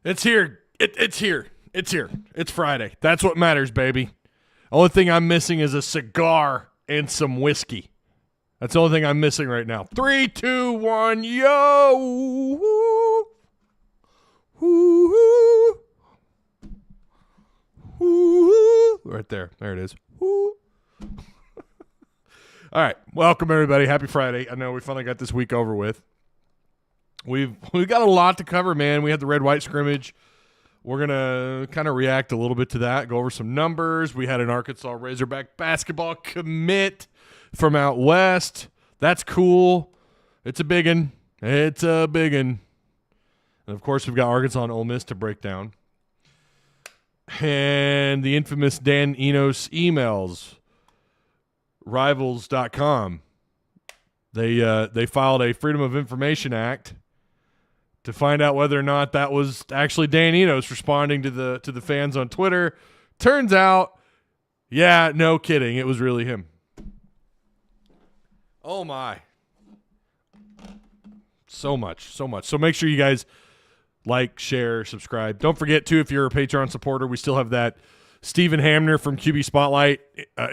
It's here. It's here. It's here. It's Friday. That's what matters, baby. Only thing I'm missing is a cigar and some whiskey. That's the only thing I'm missing right now. 3, 2, 1, yo! Woo! Woo! Woo! Right there. There it is. Woo! All right. Welcome, everybody. Happy Friday. I know we finally got this week over with. We've got a lot to cover, man. We had the red-white scrimmage. We're going to kind of react a little bit to that, go over some numbers. We had an Arkansas Razorback basketball commit from out west. That's cool. It's a big one. It's a big one. And, of course, we've got Arkansas and Ole Miss to break down. And the infamous Dan Enos emails, Rivals.com. They filed a Freedom of Information Act to find out whether or not that was actually Dan Enos responding to the fans on Twitter. Turns out, yeah, no kidding, it was really him. Oh my. So much. So make sure you guys like, share, subscribe. Don't forget, too, if you're a Patreon supporter, we still have that Stephen Hamner from QB Spotlight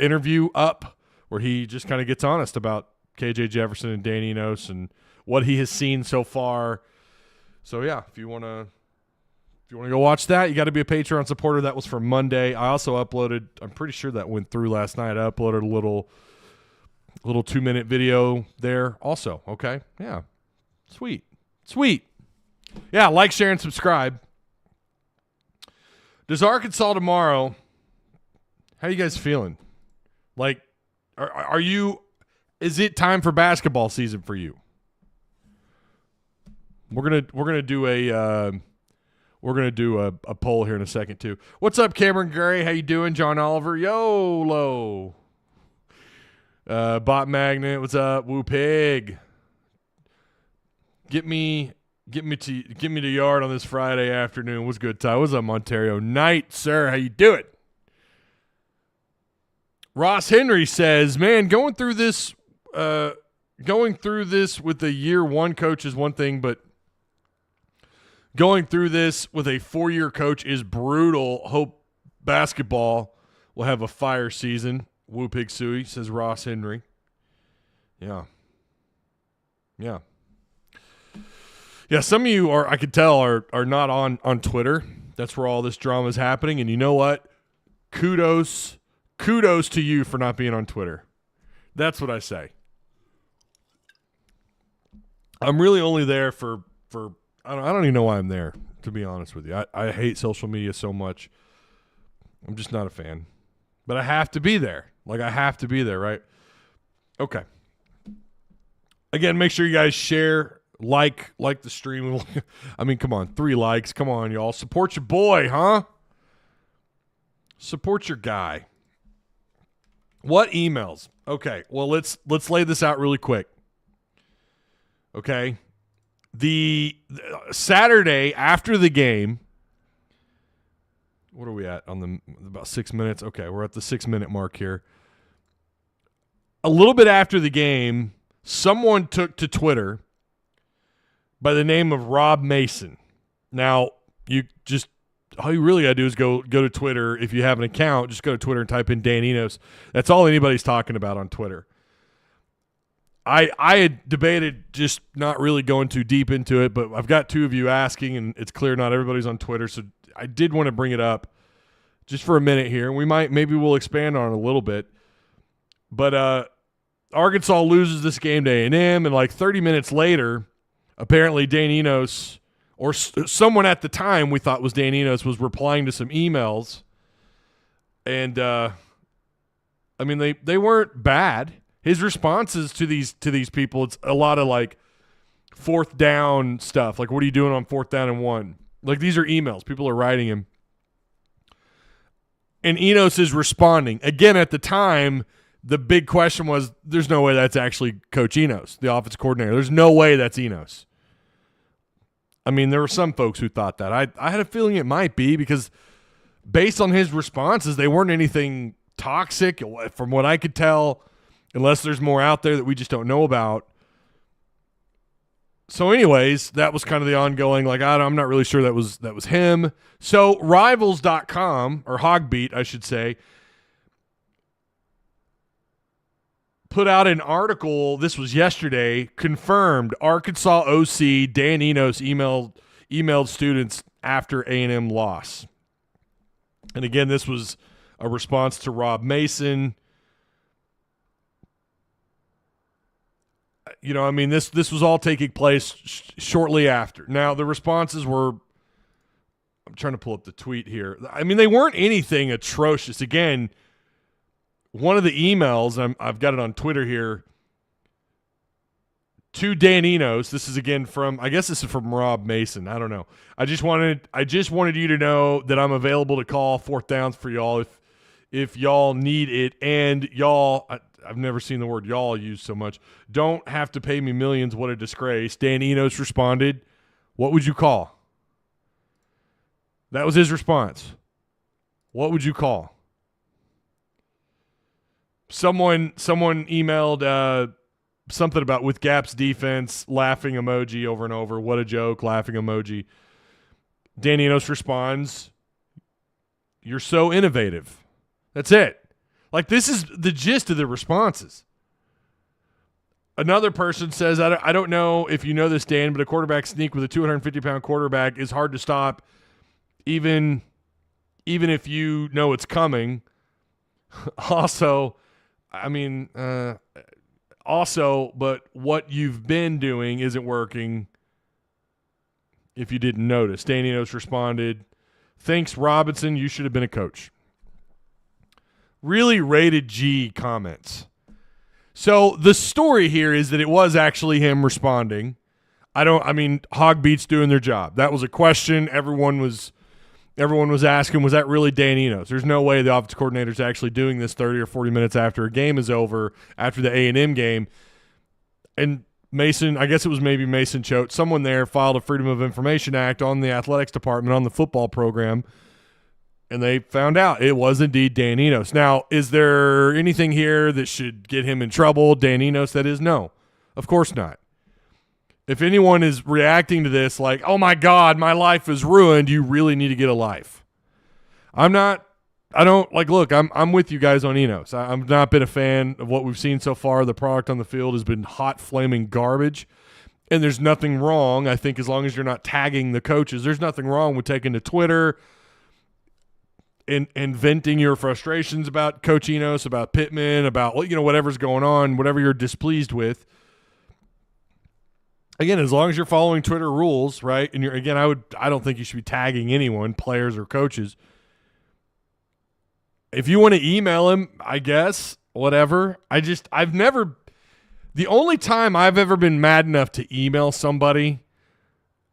interview up where he just kind of gets honest about KJ Jefferson and Dan Enos and what he has seen so far. So, yeah, if you want to go watch that, you got to be a Patreon supporter. That was for Monday. I also uploaded, I'm pretty sure that went through last night. I uploaded a little 2-minute video there also. Okay? Yeah. Sweet. Yeah, like, share, and subscribe. Does Arkansas tomorrow, how are you guys feeling? Like, are you, is it time for basketball season for you? We're gonna do a poll here in a second too. What's up, Cameron Gray? How you doing, John Oliver? YOLO. Bot Magnet. What's up, Woo Pig? Get me to yard on this Friday afternoon. What's good, Ty? What's up, Ontario Knight, sir? How you doing? Ross Henry says, man, going through this with a year one coach is one thing, but going through this with a 4-year coach is brutal. Hope basketball will have a fire season. Woo Pig Suey, says Ross Henry. Yeah, some of you I could tell, are not on Twitter. That's where all this drama is happening. And you know what? Kudos to you for not being on Twitter. That's what I say. I'm really only there for I don't even know why I'm there, to be honest with you. I hate social media so much. I'm just not a fan. But I have to be there. Like, I have to be there, right? Okay. Again, make sure you guys share, like the stream. I mean, come on, 3 likes. Come on, y'all. Support your boy, huh? Support your guy. What emails? Okay, well, let's lay this out really quick. Okay? The Saturday after the game, what are we at on about 6 minutes? Okay, we're at the 6-minute mark here. A little bit after the game, someone took to Twitter by the name of Rob Mason. Now, all you really got to do is go to Twitter. If you have an account, just go to Twitter and type in Dan Enos. That's all anybody's talking about on Twitter. I had debated just not really going too deep into it, but I've got 2 of you asking, and it's clear not everybody's on Twitter, so I did want to bring it up just for a minute here, and maybe we'll expand on it a little bit. But Arkansas loses this game to A&M, and like 30 minutes later, apparently Dan Enos, or someone at the time we thought was Dan Enos, was replying to some emails. And, I mean, they weren't bad. His responses to these people, it's a lot of like 4th down stuff. Like, what are you doing on 4th down and 1? Like, these are emails. People are writing him. And Enos is responding. Again, at the time, the big question was, there's no way that's actually Coach Enos, the offensive coordinator. There's no way that's Enos. I mean, there were some folks who thought that. I had a feeling it might be, because based on his responses, they weren't anything toxic from what I could tell, unless there's more out there that we just don't know about. So anyways, that was kind of the ongoing, like, I'm not really sure that was him. So Rivals.com, or Hogbeat, I should say, put out an article, this was yesterday, confirmed Arkansas OC Dan Enos emailed students after A&M loss. And again, this was a response to Rob Mason. You know, I mean, this was all taking place shortly after. Now, the responses were, I'm trying to pull up the tweet here. I mean, they weren't anything atrocious. Again, one of the emails, I've got it on Twitter here, to Dan Enos. This is again from, I guess this is from Rob Mason. I don't know. I just wanted you to know that I'm available to call fourth downs for y'all if y'all need it. And y'all, I've never seen the word y'all used so much. Don't have to pay me millions. What a disgrace. Dan Enos responded, what would you call? That was his response. What would you call? Someone emailed something about with Gap's defense, laughing emoji over and over. What a joke, laughing emoji. Dan Enos responds, you're so innovative. That's it. Like, this is the gist of the responses. Another person says, I don't know if you know this, Dan, but a quarterback sneak with a 250-pound quarterback is hard to stop, even if you know it's coming. Also, but what you've been doing isn't working if you didn't notice. Dan Enos responded, thanks, Robinson. You should have been a coach. Really rated G comments. So the story here is that it was actually him responding. Hogbeat's doing their job. That was a question everyone was asking, was that really Dan Enos? There's no way the offensive coordinator's actually doing this 30 or 40 minutes after a game is over, after the A&M game. And Mason, I guess it was maybe Mason Choate, someone there filed a Freedom of Information Act on the athletics department, on the football program, and they found out it was indeed Dan Enos. Now, is there anything here that should get him in trouble? Dan Enos, that is? No, of course not. If anyone is reacting to this like, oh my God, my life is ruined, you really need to get a life. I'm with you guys on Enos. I've not been a fan of what we've seen so far. The product on the field has been hot, flaming garbage. And there's nothing wrong, I think, as long as you're not tagging the coaches, there's nothing wrong with taking to Twitter and venting your frustrations about Coach Enos, about Pittman, about whatever's going on, whatever you're displeased with. Again, as long as you're following Twitter rules, right? And I don't think you should be tagging anyone, players or coaches. If you want to email him, I guess, whatever. The only time I've ever been mad enough to email somebody,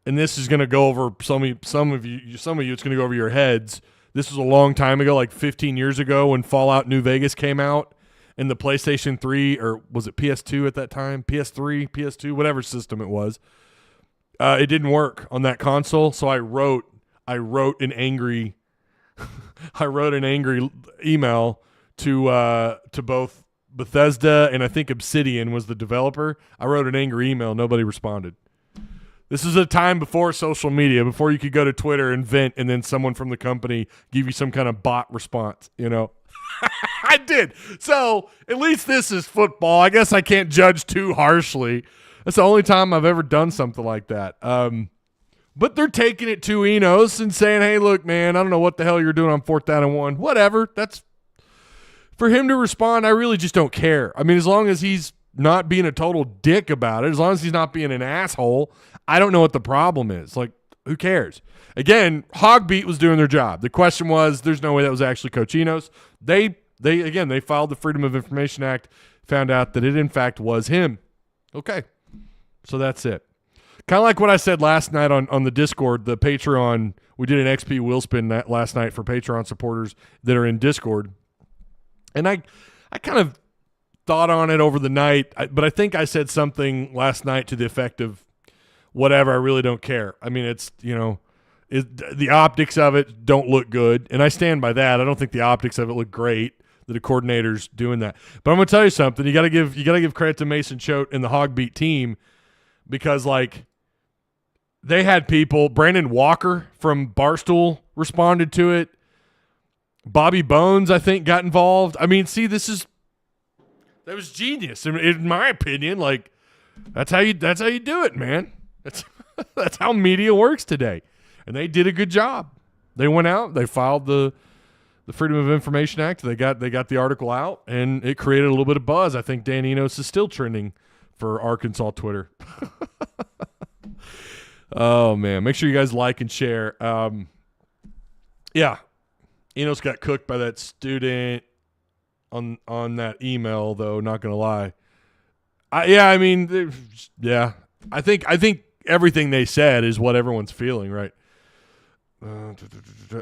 and this is going to go over some of you, it's going to go over your heads. This was a long time ago, like 15 years ago, when Fallout New Vegas came out, and the PlayStation 3, or was it PS2 at that time? PS3, PS2, whatever system it was. It didn't work on that console, so I wrote an angry email to both Bethesda and I think Obsidian was the developer. I wrote an angry email. Nobody responded. This is a time before social media, before you could go to Twitter and vent, and then someone from the company give you some kind of bot response, I did. So at least this is football. I guess I can't judge too harshly. That's the only time I've ever done something like that. But they're taking it to Enos and saying, hey, look, man, I don't know what the hell you're doing on 4th down and 1. Whatever. That's for him to respond. I really just don't care. I mean, as long as he's not being a total dick about it, as long as he's not being an asshole, I don't know what the problem is. Like, who cares? Again, Hogbeat was doing their job. The question was, there's no way that was actually Coach Enos. They filed the Freedom of Information Act, found out that it in fact was him. Okay. So that's it. Kind of like what I said last night on the Discord, the Patreon. We did an XP Wheelspin last night for Patreon supporters that are in Discord. And I kind of thought on it over the night, but I think I said something last night to the effect of, whatever, I really don't care. I mean, it's, the optics of it don't look good, and I stand by that. I don't think the optics of it look great, that a coordinator's doing that. But I'm going to tell you something. You got to give credit to Mason Choate and the Hogbeat team, because, like, They had people. Brandon Walker from Barstool responded to it. Bobby Bones, I think, got involved. I mean, see, that was genius in my opinion. Like, that's how you do it, man. That's how media works today, and they did a good job. They went out, they filed the Freedom of Information Act. They got the article out, and it created a little bit of buzz. I think Dan Enos is still trending for Arkansas Twitter. Oh man, make sure you guys like and share. Yeah, Enos got cooked by that student on that email, though. Not gonna lie. I think everything they said is what everyone's feeling, right?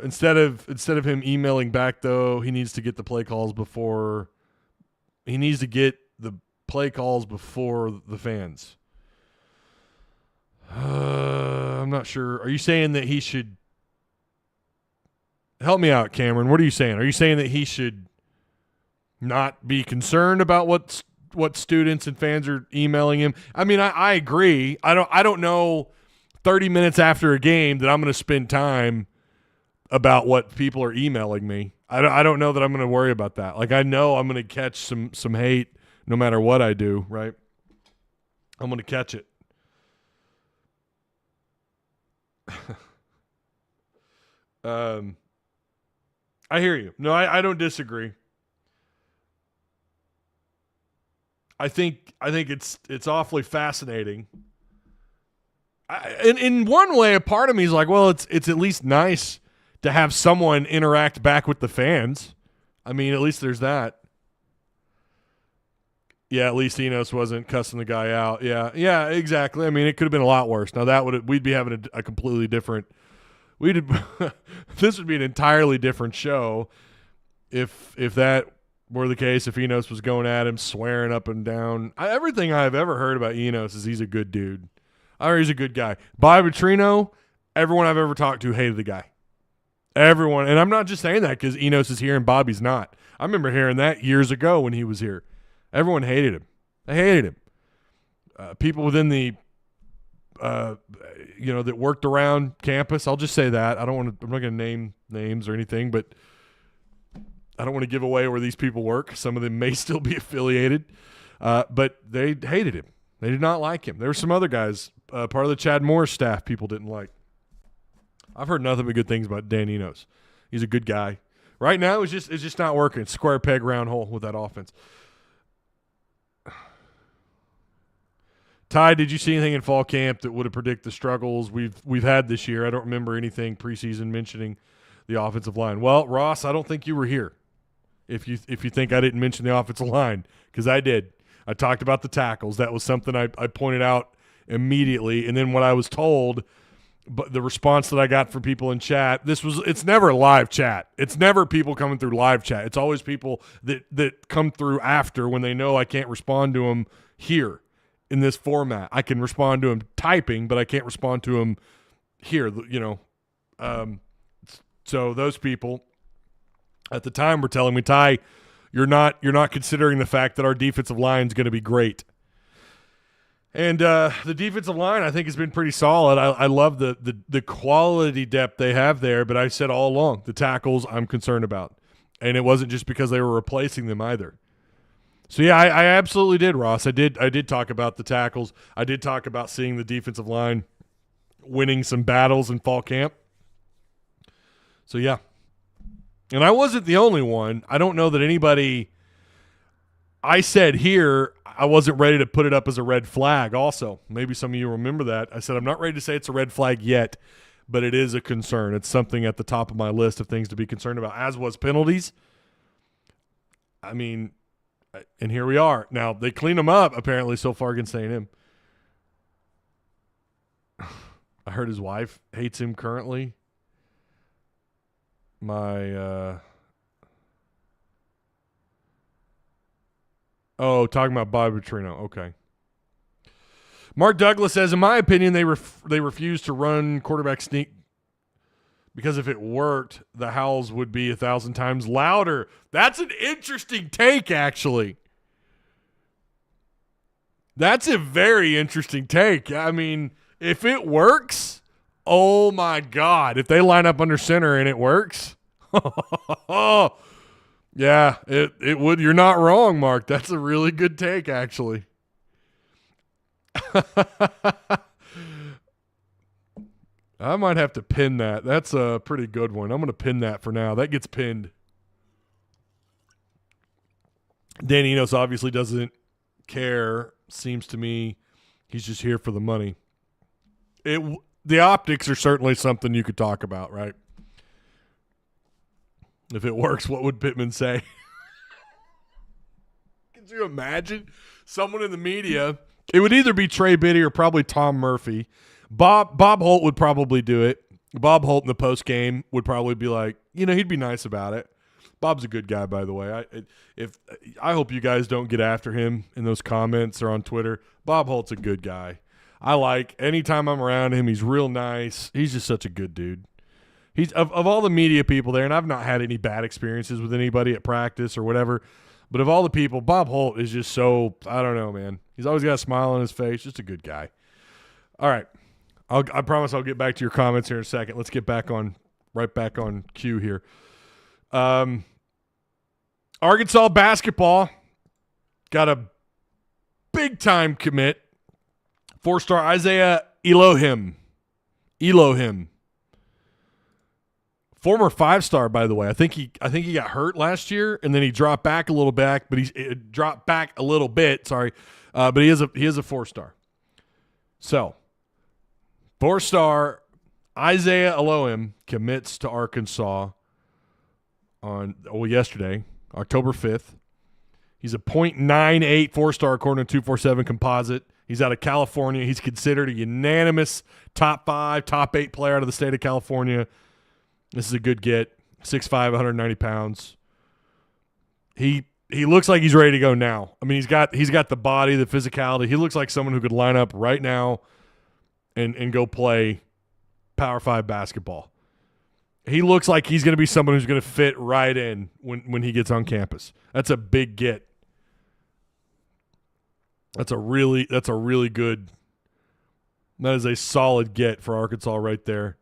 Instead of him emailing back, though, he needs to get the play calls before. He needs to get the play calls before the fans. I'm not sure. Are you saying that he should help me out, Cameron? What are you saying? Are you saying that he should not be concerned about what students and fans are emailing him? I mean, I agree. I don't know 30 minutes after a game that I'm going to spend time about what people are emailing me. I don't know that I'm going to worry about that. Like, I know I'm going to catch some hate no matter what I do, right? I'm going to catch it. I hear you. No, I don't disagree. I think it's awfully fascinating. In one way, a part of me is like, well, it's at least nice to have someone interact back with the fans. I mean, at least there's that. Yeah, at least Enos wasn't cussing the guy out. Yeah, exactly. I mean, it could have been a lot worse. Now we'd be having a completely different. This would be an entirely different show if that were the case. If Enos was going at him, swearing up and down. Everything I've ever heard about Enos is he's a good dude. He's a good guy. Bobby Petrino, everyone I've ever talked to hated the guy. Everyone, and I'm not just saying that because Enos is here and Bobby's not. I remember hearing that years ago when he was here. Everyone hated him. They hated him. People within the, that worked around campus. I'll just say that. I'm not going to name names or anything, but I don't want to give away where these people work. Some of them may still be affiliated, but they hated him. They did not like him. There were some other guys, part of the Chad Morris staff, people didn't like. I've heard nothing but good things about Dan Enos. He's a good guy. Right now, it's just not working. Square peg, round hole with that offense. Ty, did you see anything in fall camp that would have predicted the struggles we've had this year? I don't remember anything preseason mentioning the offensive line. Well, Ross, I don't think you were here. If you think I didn't mention the offensive line, because I did. I talked about the tackles. That was something I pointed out immediately. And then what I was told, but the response that I got from people in chat, it's never live chat. It's never people coming through live chat. It's always people that come through after when they know I can't respond to them here in this format. I can respond to them typing, but I can't respond to them here, so those people at the time were telling me, Ty, you're not considering the fact that our defensive line is going to be great. And the defensive line, I think, has been pretty solid. I love the quality depth they have there, but I said all along, the tackles I'm concerned about. And it wasn't just because they were replacing them either. So, yeah, I absolutely did, Ross. I did talk about the tackles. I did talk about seeing the defensive line winning some battles in fall camp. So, yeah. And I wasn't the only one. I don't know that anybody – I said here I wasn't ready to put it up as a red flag also. Maybe some of you remember that. I said I'm not ready to say it's a red flag yet, but it is a concern. It's something at the top of my list of things to be concerned about, as was penalties. I mean – and here we are. Now, they clean them up, apparently, so far against A&M. I heard his wife hates him currently. Talking about Bobby Petrino. Okay. Mark Douglas says, in my opinion, they refuse to run quarterback sneak because if it worked, the howls would be 1,000 times louder. That's an interesting take, actually. That's a very interesting take. I mean, If it works, oh my God. If they line up under center and it works, yeah, it would. You're not wrong, Mark. That's a really good take, actually. I might have to pin that. That's a pretty good one. I'm going to pin that for now. That gets pinned. Dan Enos obviously doesn't care. Seems to me he's just here for the money. The optics are certainly something you could talk about, right? If it works, what would Pittman say? Could you imagine someone in the media? It would either be Trey Biddy or probably Tom Murphy. Bob Holt would probably do it. Bob Holt in the post game would probably be like, he'd be nice about it. Bob's a good guy, by the way. I hope you guys don't get after him in those comments or on Twitter. Bob Holt's a good guy. Anytime I'm around him, he's real nice. He's just such a good dude. He's of all the media people there, and I've not had any bad experiences with anybody at practice or whatever, but of all the people, Bob Holt is just so, I don't know, man. He's always got a smile on his face. Just a good guy. All right. I promise I'll get back to your comments here in a second. Let's get right back on cue here. Arkansas basketball got a big-time commit. 4-star Isaiah Elohim. Former 5-star, by the way. I think he got hurt last year, and then he dropped back a little bit. But he dropped back a little bit. Sorry, but he is a 4-star. So, 4-star Isaiah Elohim commits to Arkansas yesterday, October 5th. He's a .98 4-star according to 247 composite. He's out of California. He's considered a unanimous top 5, top 8 player out of the state of California. This is a good get. 6'5", 190 pounds. He looks like he's ready to go now. I mean, he's got the body, the physicality. He looks like someone who could line up right now and go play Power 5 basketball. He looks like he's going to be someone who's going to fit right in when he gets on campus. That's a big get. That is a solid get for Arkansas right there.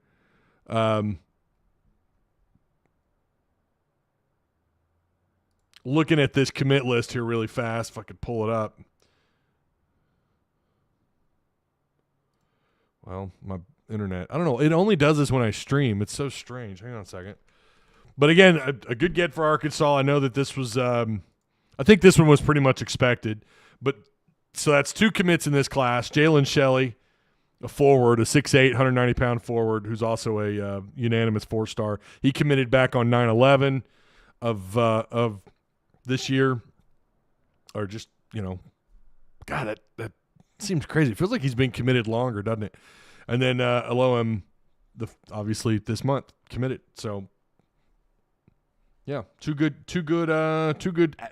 Looking at this commit list here really fast, if I could pull it up. Well, my internet, I don't know. It only does this when I stream. It's so strange. Hang on a second. But again, a good get for Arkansas. I know that this was, I think this one was pretty much expected. But so that's 2 commits in this class. Jalen Shelley, a forward, a 6'8", 190-pound forward, who's also a unanimous 4-star. He committed back on 9/11 of this year, or just, God, that seems crazy. It feels like he's been committed longer, doesn't it? And then Elohim, obviously this month committed. So yeah, two good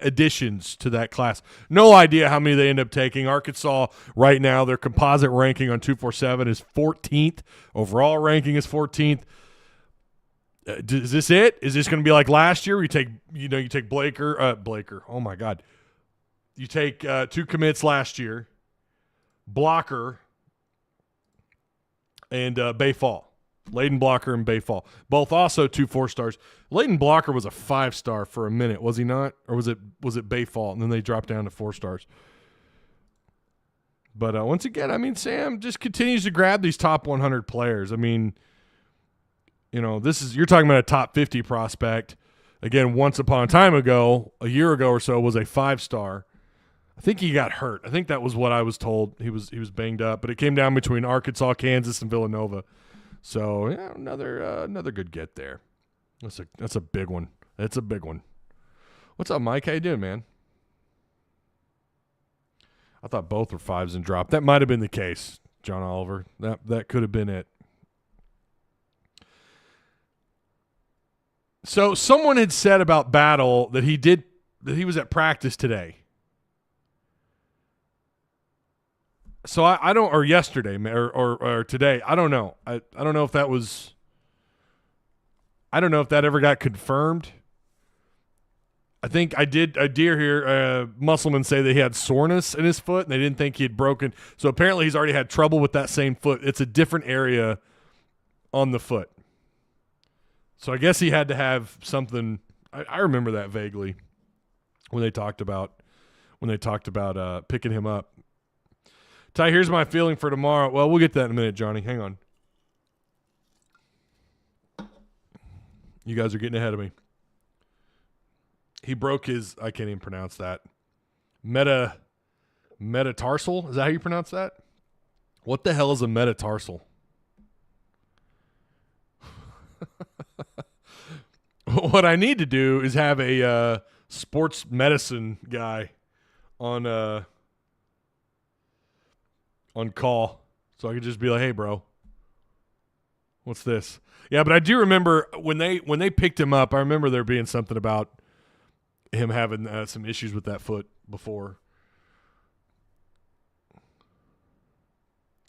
additions to that class. No idea how many they end up taking. Arkansas right now, their composite ranking on 247 is 14th. Overall ranking is 14th. Is this it? Is this going to be like last year? Where you take Blaker. Oh my God. You take 2 commits last year, Blocker and Bay Fall. Layden Blocker and Bay Fall. Both also 2 4-stars. Layden Blocker was a 5-star for a minute, was he not? Or was it Bay Fall? And then they dropped down to 4 stars. But once again, I mean, Sam just continues to grab these top 100 players. I mean, you're talking about a top 50 prospect. Again, once upon a time ago, a year ago or so, was a 5-star. I think he got hurt. I think that was what I was told. He was banged up, but it came down between Arkansas, Kansas, and Villanova. So yeah, another good get there. That's a big one. That's a big one. What's up, Mike? How you doing, man? I thought both were 5s and dropped. That might have been the case, John Oliver. That could have been it. So someone had said about Battle that he was at practice today. So I don't, or yesterday, or today, I don't know. I don't know if that was. I don't know if that ever got confirmed. I think I did hear Musselman say that he had soreness in his foot, and they didn't think he had broken. So apparently he's already had trouble with that same foot. It's a different area on the foot. So I guess he had to have something. I remember that vaguely when they talked about picking him up. Ty, here's my feeling for tomorrow. Well, we'll get to that in a minute, Johnny. Hang on. You guys are getting ahead of me. He broke his, I can't even pronounce that, metatarsal? Is that how you pronounce that? What the hell is a metatarsal? What I need to do is have a sports medicine guy on call, so I could just be like, "Hey, bro, what's this?" Yeah, but I do remember when they picked him up. I remember there being something about him having some issues with that foot before.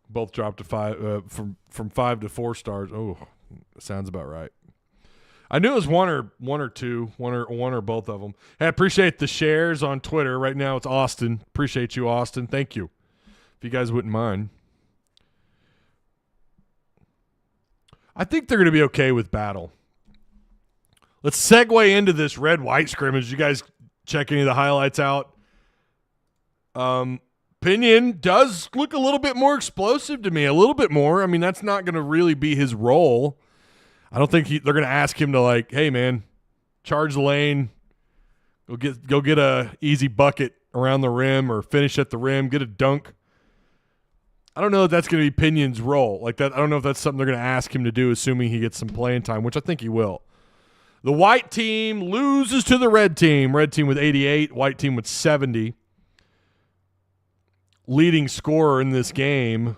Both dropped to 5 from 5 to 4 stars. Oh, sounds about right. I knew it was one or two, one or both of them. Hey, I appreciate the shares on Twitter. Right now it's Austin. Appreciate you, Austin. Thank you. If you guys wouldn't mind. I think they're going to be okay with Battle. Let's segue into this red-white scrimmage. You guys check any of the highlights out. Pinion does look a little bit more explosive to me, a little bit more. I mean, that's not going to really be his role. I don't think they're going to ask him to, like, hey, man, charge the lane, go get a easy bucket around the rim or finish at the rim, get a dunk. I don't know if that's going to be Pinion's role. Like that, I don't know if that's something they're going to ask him to do, assuming he gets some playing time, which I think he will. The white team loses to the red team. Red team with 88, white team with 70. Leading scorer in this game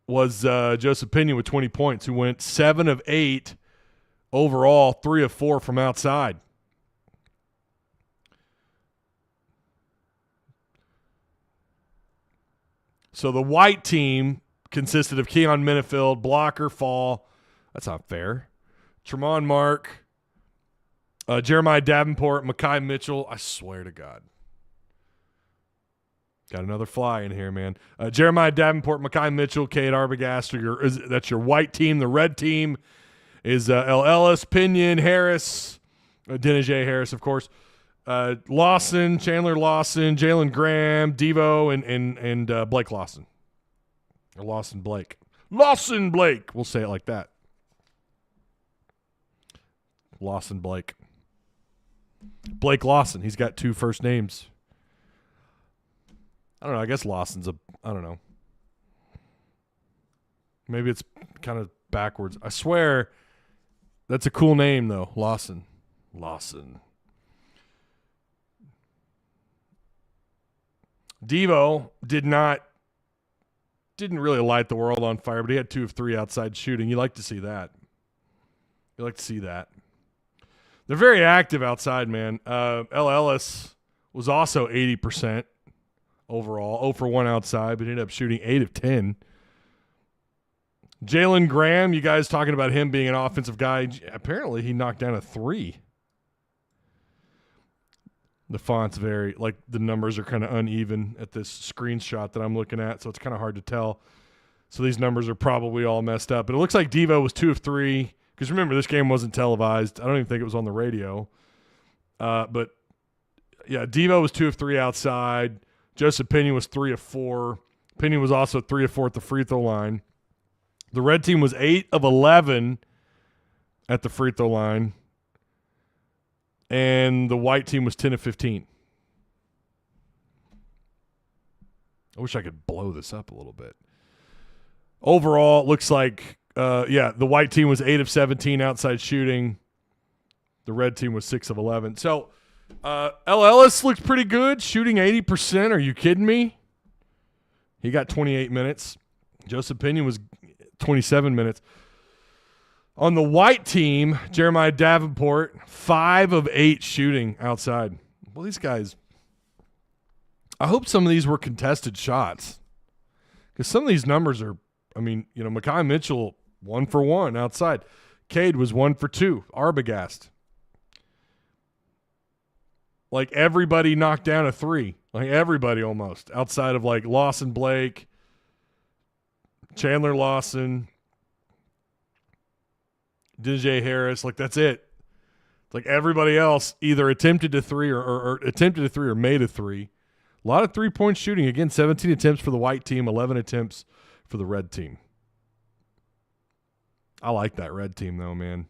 was Joseph Pinion with 20 points, who went 7 of 8 overall, 3 of 4 from outside. So the white team consisted of Keon Minifield, Blocker, Fall. That's not fair. Tremont Mark, Jeremiah Davenport, Mekhi Mitchell. I swear to God. Got another fly in here, man. Jeremiah Davenport, Mekhi Mitchell, Cade Arbogast. That's your white team. The red team is L. Ellis, Pinion, Harris, Denijay Harris, of course. Lawson, Chandler Lawson, Jalen Graham, Devo, and Blake Lawson. Or Lawson Blake. Lawson Blake. We'll say it like that. Lawson Blake. Blake Lawson. He's got 2 first names. I don't know. I guess Lawson's I don't know. Maybe it's kind of backwards. I swear that's a cool name, though. Lawson. Devo didn't really light the world on fire, but he had 2 of 3 outside shooting. You like to see that. They're very active outside, man. L. Ellis was also 80% overall, 0 for 1 outside, but ended up shooting 8 of 10. Jalen Graham, you guys talking about him being an offensive guy. Apparently he knocked down a 3. The font's very, like, the numbers are kind of uneven at this screenshot that I'm looking at, so it's kind of hard to tell. So these numbers are probably all messed up. But it looks like Devo was 2 of 3. Because remember, this game wasn't televised. I don't even think it was on the radio. But, yeah, Devo was 2 of 3 outside. Joseph Pinion was 3 of 4. Pinion was also 3 of 4 at the free throw line. The red team was 8 of 11 at the free throw line. And the white team was 10 of 15. I wish I could blow this up a little bit. Overall, it looks like, the white team was 8 of 17 outside shooting. The red team was 6 of 11. So, L. Ellis looked pretty good, shooting 80%. Are you kidding me? He got 28 minutes. Joseph Pinion was 27 minutes. On the white team, Jeremiah Davenport, 5 of 8 shooting outside. Well, these guys, I hope some of these were contested shots. Because some of these numbers are, Mekhi Mitchell, 1 for 1 outside. Cade was 1 for 2. Arbogast. like everybody knocked down a three. Like everybody almost, outside of like Lawson Blake, Chandler Lawson, DJ Harris. Like that's it. It's like everybody else either attempted a three or attempted a three or made a three. A lot of 3-point shooting. Again, 17 attempts for the white team, 11 attempts for the red team. I like that red team though, man.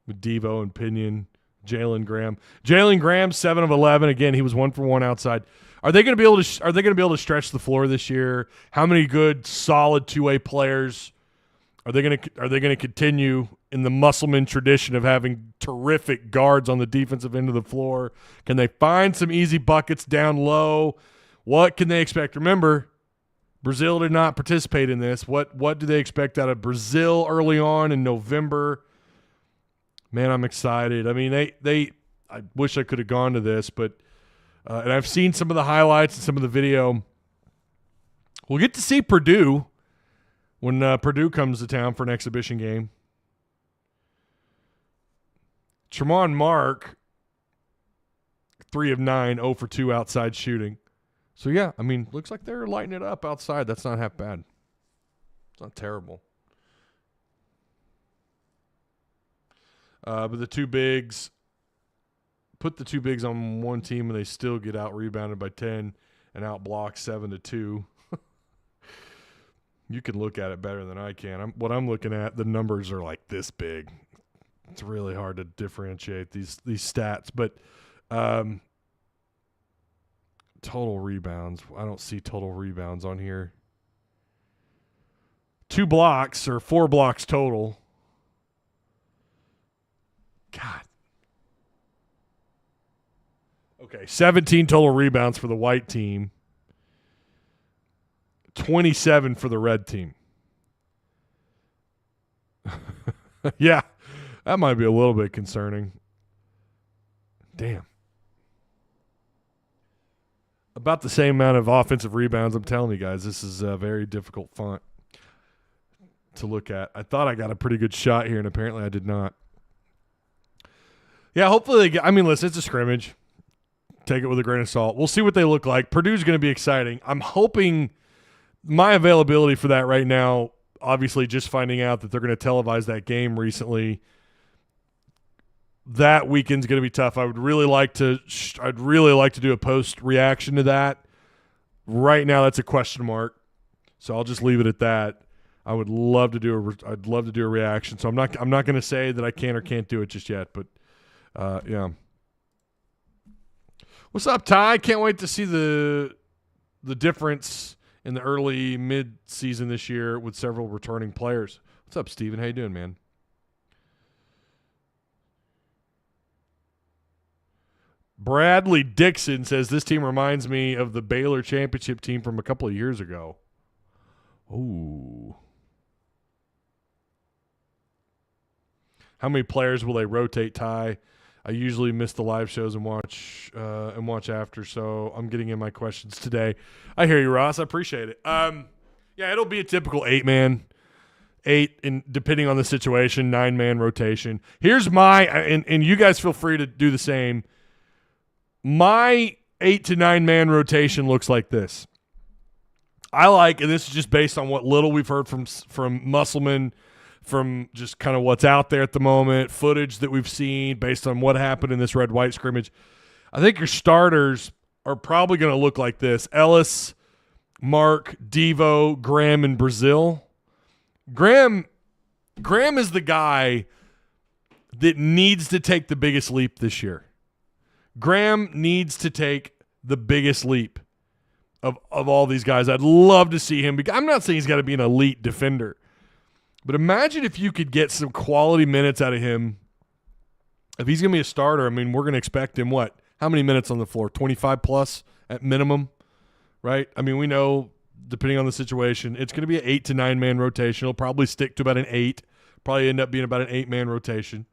With Devo and Pinion, Jalen Graham. Jalen Graham, 7 of 11. Again, he was 1 for 1 outside. Are they going to be able to? Are they going to be able to stretch the floor this year? How many good, solid two-way players are they going to continue in the Musselman tradition of having terrific guards on the defensive end of the floor? Can they find some easy buckets down low? What can they expect? Remember, Brazil did not participate in this. What do they expect out of Brazil early on in November? Man, I'm excited. I mean, I wish I could have gone to this, but and I've seen some of the highlights and some of the video. We'll get to see Purdue when Purdue comes to town for an exhibition game. Tremont Mark, 3 of 9, 0 for 2 outside shooting. So, yeah, I mean, looks like they're lighting it up outside. That's not half bad. It's not terrible. But the two bigs, put the two bigs on one team and they still get out-rebounded by 10 and out-blocked 7-2. You can look at it better than I can. What I'm looking at, the numbers are like this big. It's really hard to differentiate these stats. But total rebounds, I don't see total rebounds on here. 2 blocks or 4 blocks total. God. Okay, 17 total rebounds for the white team. 27 for the red team. Yeah, that might be a little bit concerning. Damn. About the same amount of offensive rebounds. I'm telling you guys, this is a very difficult font to look at. I thought I got a pretty good shot here, and apparently I did not. Yeah, hopefully they get – I mean, listen, it's a scrimmage. Take it with a grain of salt. We'll see what they look like. Purdue's going to be exciting. I'm hoping – my availability for that right now, obviously just finding out that they're going to televise that game recently, that weekend's going to be tough. I'd really like to do a post reaction to that. Right now, that's a question mark, so I'll just leave it at that. I'd love to do a reaction. So I'm not going to say that I can or can't do it just yet, but yeah. What's up, Ty? Can't wait to see the difference in the early mid-season this year with several returning players. What's up, Steven? How you doing, man? Bradley Dixon says, this team reminds me of the Baylor championship team from a couple of years ago. Ooh. How many players will they rotate, Ty? I usually miss the live shows and watch after, so I'm getting in my questions today. I hear you, Ross. I appreciate it. Yeah, it'll be a typical 8-man, and depending on the situation, 9-man rotation. Here's my and you guys feel free to do the same. My 8 to 9-man rotation looks like this. I like, and this is just based on what little we've heard from Musselman, from just kind of what's out there at the moment, footage that we've seen based on what happened in this red-white scrimmage. I think your starters are probably going to look like this. Ellis, Mark, Devo, Graham, and Brazil. Graham is the guy that needs to take the biggest leap this year. Graham needs to take the biggest leap of all these guys. I'd love to see him. I'm not saying he's got to be an elite defender, but imagine if you could get some quality minutes out of him. If he's going to be a starter, I mean, we're going to expect him what? How many minutes on the floor? 25 plus at minimum, right? I mean, we know, depending on the situation, it's going to be an 8 to 9-man rotation. It'll probably stick to about an 8. Probably end up being about an 8-man rotation.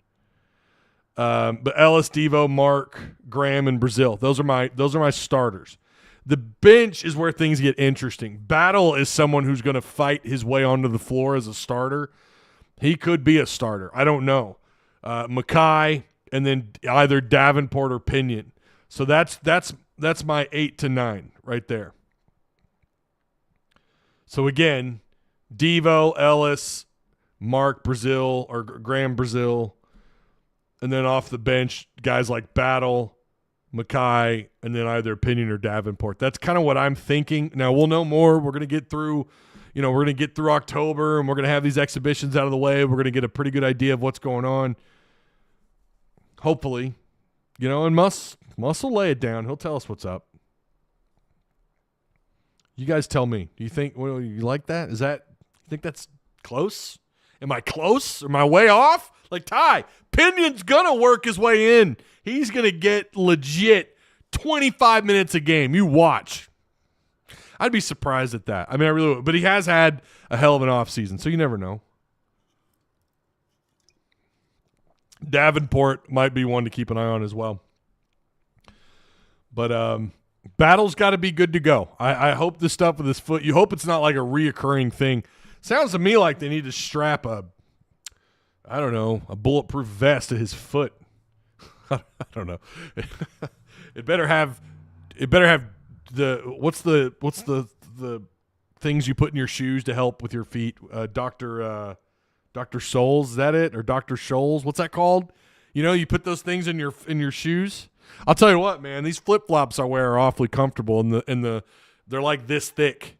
But Ellis, Devo, Mark, Graham, and Brazil. Those are my starters. The bench is where things get interesting. Battle is someone who's going to fight his way onto the floor as a starter. He could be a starter. I don't know. Mackay, and then either Davenport or Pinion. So that's my 8 to 9 right there. So again, Devo, Ellis, Mark Brazil or Graham Brazil, and then off the bench, guys like Battle, Mackay, and then either Pinion or Davenport. That's kind of what I'm thinking. Now we'll know more. We're going to get through, we're going to get through October, and we're going to have these exhibitions out of the way. We're going to get a pretty good idea of what's going on. Hopefully, and Muss will lay it down. He'll tell us what's up. You guys tell me. Do you think you like that? You think that's close? Am I close? Am I way off? Like Ty, Pinion's gonna work his way in. He's gonna get legit 25 minutes a game. You watch. I'd be surprised at that. I mean, I really would. But he has had a hell of an offseason, so you never know. Davenport might be one to keep an eye on as well. But Battle's got to be good to go. I hope this stuff with his foot, you hope it's not like a reoccurring thing. Sounds to me like they need to strap a bulletproof vest to his foot. I don't know. It better have what's the things you put in your shoes to help with your feet? Dr. Scholl's, is that it? Or Dr. Scholl's? What's that called? You put those things in your shoes. I'll tell you what, man, these flip-flops I wear are awfully comfortable, and they're like this thick.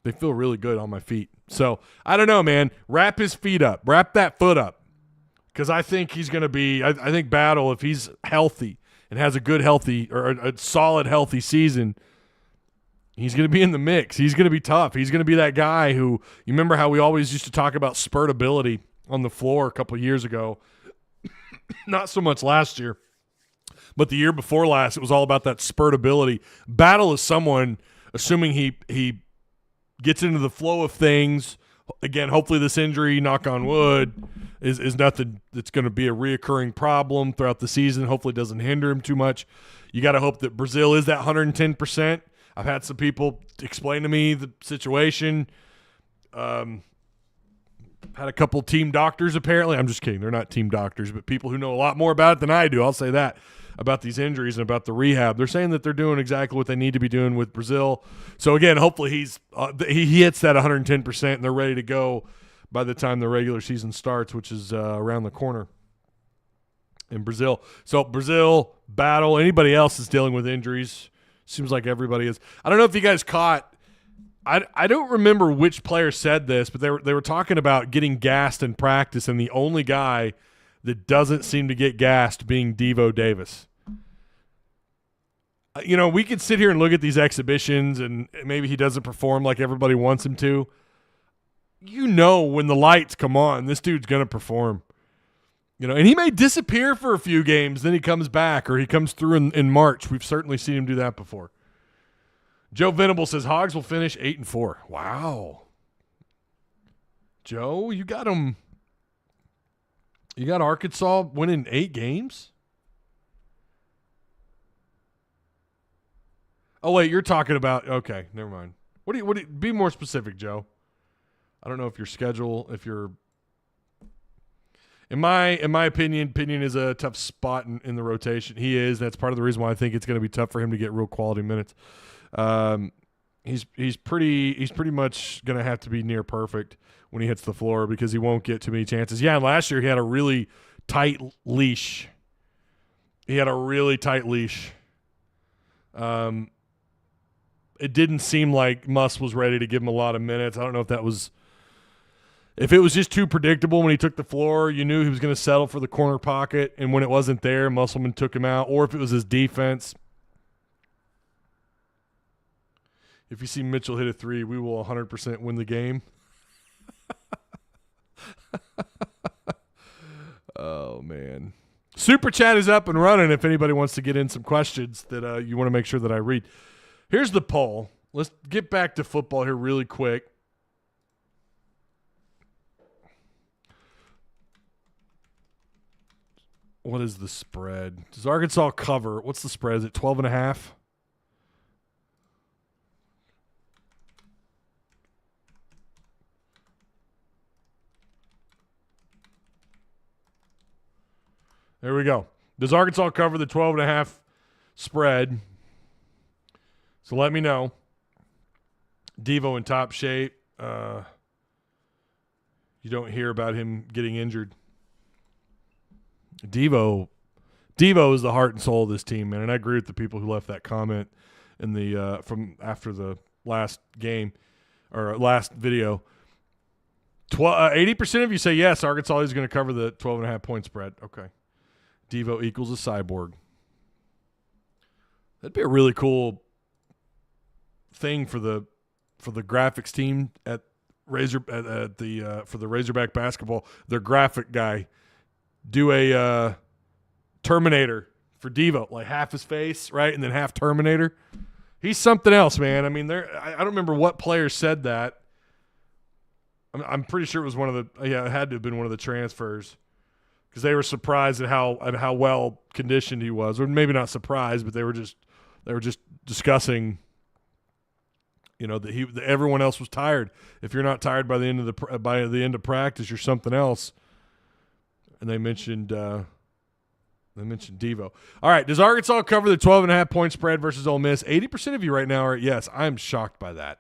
They feel really good on my feet. So, I don't know, man. Wrap his feet up. Wrap that foot up. Because I think he's going to be – I think Battle, if he's healthy and has a good healthy or a solid healthy season, he's going to be in the mix. He's going to be tough. He's going to be that guy who – you remember how we always used to talk about spurt ability on the floor a couple of years ago? Not so much last year. But the year before last, it was all about that spurt ability. Battle is someone, assuming he gets into the flow of things. Again, hopefully this injury, knock on wood, is nothing that's going to be a reoccurring problem throughout the season. Hopefully it doesn't hinder him too much. You got to hope that Brazil is that 110%. I've had some people explain to me the situation. Had a couple team doctors apparently. I'm just kidding. They're not team doctors, but people who know a lot more about it than I do. I'll say that. About these injuries and about the rehab. They're saying that they're doing exactly what they need to be doing with Brazil. So, again, hopefully he hits that 110% and they're ready to go by the time the regular season starts, which is around the corner in Brazil. So, Brazil, Battle, anybody else is dealing with injuries. Seems like everybody is. I don't know if you guys caught – I don't remember which player said this, but they were talking about getting gassed in practice, and the only guy that doesn't seem to get gassed being Devo Davis. We could sit here and look at these exhibitions and maybe he doesn't perform like everybody wants him to. When the lights come on, this dude's going to perform. And he may disappear for a few games, then he comes back, or he comes through in March. We've certainly seen him do that before. Joe Venable says Hogs will finish 8-4. Wow. Joe, you got him. You got Arkansas winning 8 games? Oh, wait, you're talking about – okay, never mind. What do you be more specific, Joe? I don't know if your schedule, if you're – in my opinion, Pinion is a tough spot in the rotation. He is. That's part of the reason why I think it's going to be tough for him to get real quality minutes. He's pretty much going to have to be near perfect when he hits the floor because he won't get too many chances. Yeah, and last year he had a really tight leash. It didn't seem like Muss was ready to give him a lot of minutes. I don't know if it was just too predictable when he took the floor. You knew he was going to settle for the corner pocket, and when it wasn't there, Musselman took him out, or if it was his defense. If you see Mitchell hit a 3, we will 100% win the game. Oh, man. Super Chat is up and running if anybody wants to get in some questions that you want to make sure that I read. Here's the poll. Let's get back to football here really quick. What is the spread? Does Arkansas cover? What's the spread? Is it 12.5? There we go. Does Arkansas cover the 12.5 spread. So let me know. Devo in top shape. You don't hear about him getting injured. Devo is the heart and soul of this team, man. And I agree with the people who left that comment in the from after the last game or last video. 80% of you say yes, Arkansas is going to cover the 12.5 point spread. Okay. Devo equals a cyborg. That'd be a really cool thing for the graphics team at for the Razorback basketball. Their graphic guy do a Terminator for Devo, like half his face, right, and then half Terminator. He's something else, man. I mean, I don't remember what player said that. I'm pretty sure it was it had to have been one of the transfers, because they were surprised at how well conditioned he was, or maybe not surprised, but they were just discussing, that everyone else was tired. If you're not tired by the end of practice, you're something else. And they mentioned Devo. All right, does Arkansas cover the 12.5 point spread versus Ole Miss? 80% of you right now are at yes. I'm shocked by that.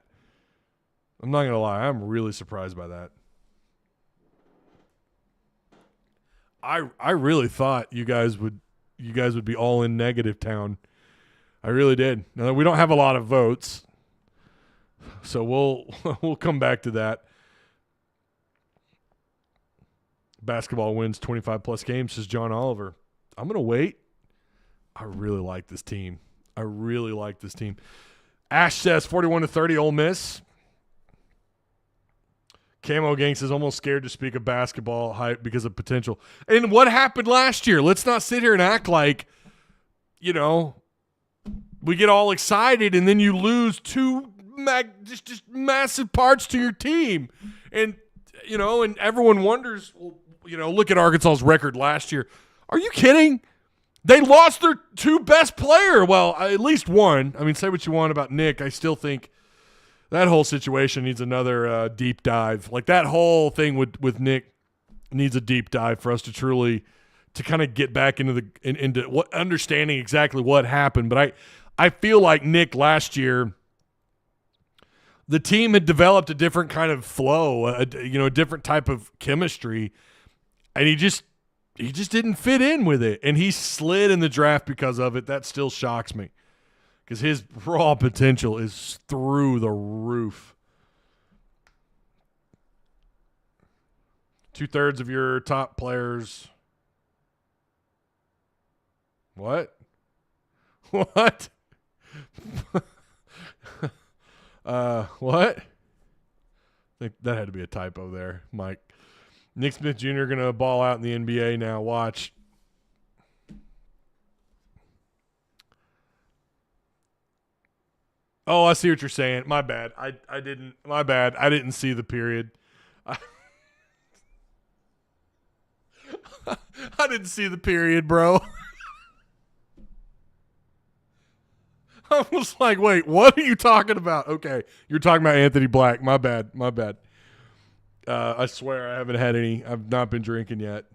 I'm not gonna lie, I'm really surprised by that. I really thought you guys would be all in negative town. I really did. Now, we don't have a lot of votes, so we'll come back to that. Basketball wins 25 plus games, says John Oliver. I'm gonna wait. I really like this team. Ash says 41-30 Ole Miss. Camo Gang says almost scared to speak of basketball hype because of potential. And what happened last year? Let's not sit here and act like, we get all excited and then you lose two just massive parts to your team. And, and everyone wonders, look at Arkansas's record last year. Are you kidding? They lost their two best player. Well, at least one. I mean, say what you want about Nick. I still think that whole situation needs another deep dive. Like, that whole thing with Nick needs a deep dive for us to truly to kind of get back into what understanding exactly what happened. But I feel like Nick last year, the team had developed a different kind of flow, a different type of chemistry, and he just didn't fit in with it, and he slid in the draft because of it. That still shocks me, because his raw potential is through the roof. 2/3 of your top players. What? What? What? I think that had to be a typo there, Mike. Nick Smith Jr. going to ball out in the NBA now. Watch. Oh, I see what you're saying. My bad. I didn't see the period. I didn't see the period, bro. I was like, wait, what are you talking about? Okay, you're talking about Anthony Black. My bad. I swear I haven't had any. I've not been drinking yet.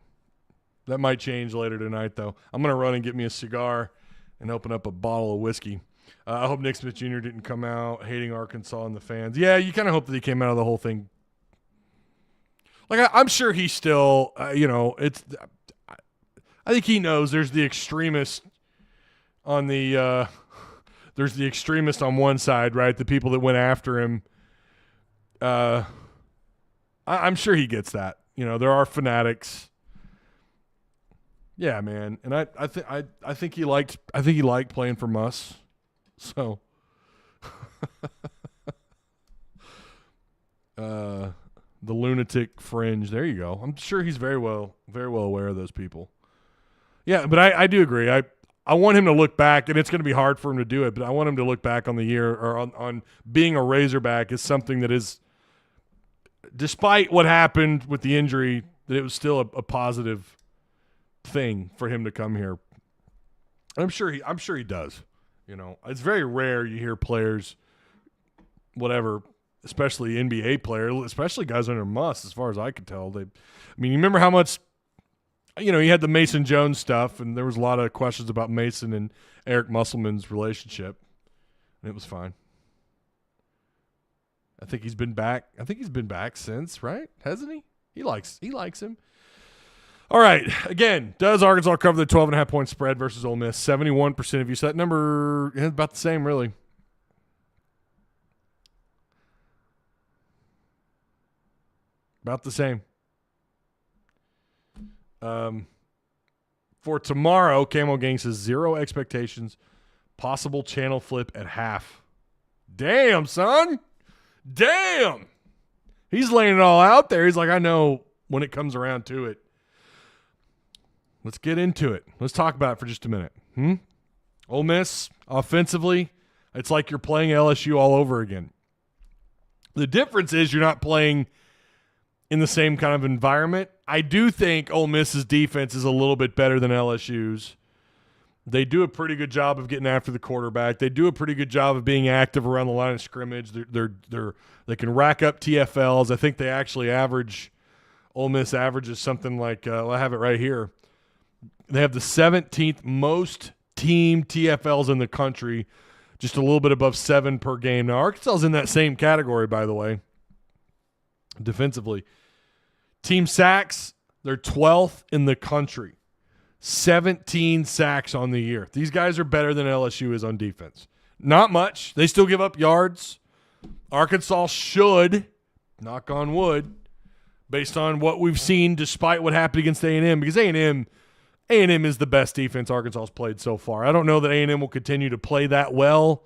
That might change later tonight, though. I'm going to run and get me a cigar and open up a bottle of whiskey. I hope Nick Smith Jr. didn't come out hating Arkansas and the fans. Yeah, you kind of hope that he came out of the whole thing. Like, I'm sure he still, I think he knows there's the extremist on the there's the extremist on one side, right? The people that went after him. I'm sure he gets that. There are fanatics. Yeah, man. And I think he liked playing for Muss. So the lunatic fringe. There you go. I'm sure he's very well aware of those people. Yeah, but I do agree. I want him to look back, and it's going to be hard for him to do it, but I want him to look back on the year or on being a Razorback as something that is, despite what happened with the injury, that it was still a positive thing for him to come here. I'm sure he does. It's very rare you hear players, whatever, especially NBA players, especially guys under Muss, as far as I could tell. You remember how much He had the Mason Jones stuff, and there was a lot of questions about Mason and Eric Musselman's relationship, and it was fine. I think he's been back. I think he's been back since, right? Hasn't he? He likes him. All right. Again, does Arkansas cover the 12.5-point spread versus Ole Miss? 71% of you. So that number is about the same, really. About the same. For tomorrow, Camo Gang says 0 expectations, possible channel flip at half. Damn, son. Damn. He's laying it all out there. He's like, I know when it comes around to it. Let's get into it. Let's talk about it for just a minute. Ole Miss, offensively, it's like you're playing LSU all over again. The difference is you're not playing in the same kind of environment. I do think Ole Miss's defense is a little bit better than LSU's. They do a pretty good job of getting after the quarterback. They do a pretty good job of being active around the line of scrimmage. They can rack up TFLs. I think they actually Ole Miss averages something like, I have it right here. They have the 17th most team TFLs in the country, just a little bit above 7 per game. Now, Arkansas's in that same category, by the way, defensively. Team sacks, they're 12th in the country. 17 sacks on the year. These guys are better than LSU is on defense. Not much. They still give up yards. Arkansas should, knock on wood, based on what we've seen despite what happened against A&M, because A&M is the best defense Arkansas has played so far. I don't know that A&M will continue to play that well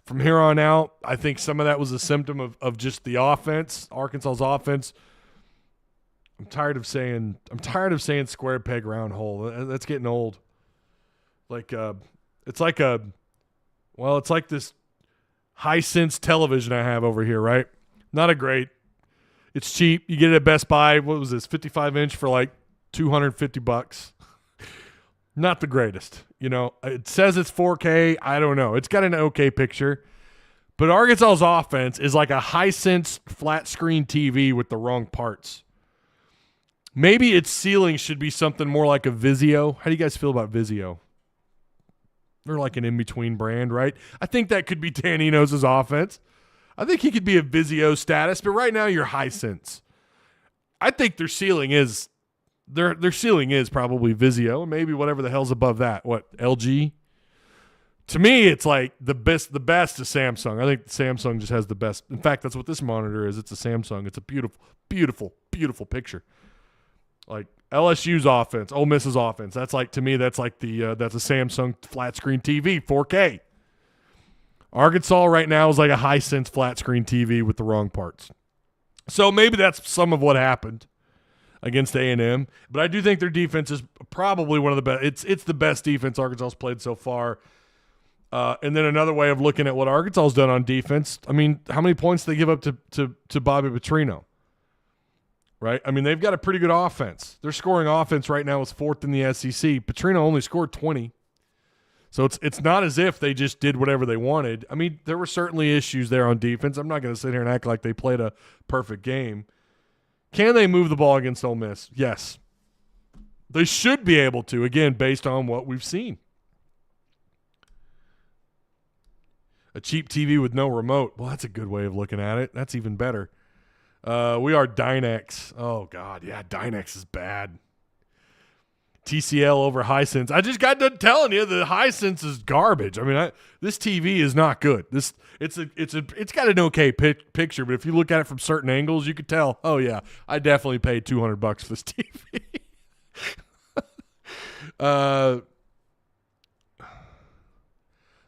from here on out. I think some of that was a symptom of just the offense, Arkansas's offense. I'm tired of saying square peg round hole. That's getting old. It's like this Hisense television I have over here, right? Not a great. It's cheap. You get it at Best Buy. What was this? 55-inch for like $250. Not the greatest. It says it's 4K. I don't know. It's got an okay picture. But Arkansas's offense is like a Hisense flat screen TV with the wrong parts. Maybe its ceiling should be something more like a Vizio. How do you guys feel about Vizio? They're like an in-between brand, right? I think that could be Dan Enos' offense. I think he could be a Vizio status, but right now you're Hisense. I think their ceiling is probably Vizio, maybe whatever the hell's above that. What, LG? To me, it's like the best is Samsung. I think Samsung just has the best. In fact, that's what this monitor is. It's a Samsung. It's a beautiful, beautiful, beautiful picture. Like LSU's offense, Ole Miss's offense. That's like, to me, that's like that's a Samsung flat screen TV, 4K. Arkansas right now is like a Hisense flat screen TV with the wrong parts. So maybe that's some of what happened against A&M. But I do think their defense is probably one of the best. It's the best defense Arkansas has played so far. And then another way of looking at what Arkansas has done on defense, I mean, how many points do they give up to Bobby Petrino? Right? I mean, they've got a pretty good offense. Their scoring offense right now is 4th in the SEC. Petrino only scored 20. So it's not as if they just did whatever they wanted. I mean, there were certainly issues there on defense. I'm not going to sit here and act like they played a perfect game. Can they move the ball against Ole Miss? Yes. They should be able to, again, based on what we've seen. A cheap TV with no remote. Well, that's a good way of looking at it. That's even better. We are Dynex. Oh, God. Yeah, Dynex is bad. TCL over Hisense. I just got done telling you the Hisense is garbage. I mean, this TV is not good. It's got an okay picture, but if you look at it from certain angles, you could tell, oh, yeah, I definitely paid $200 for this TV.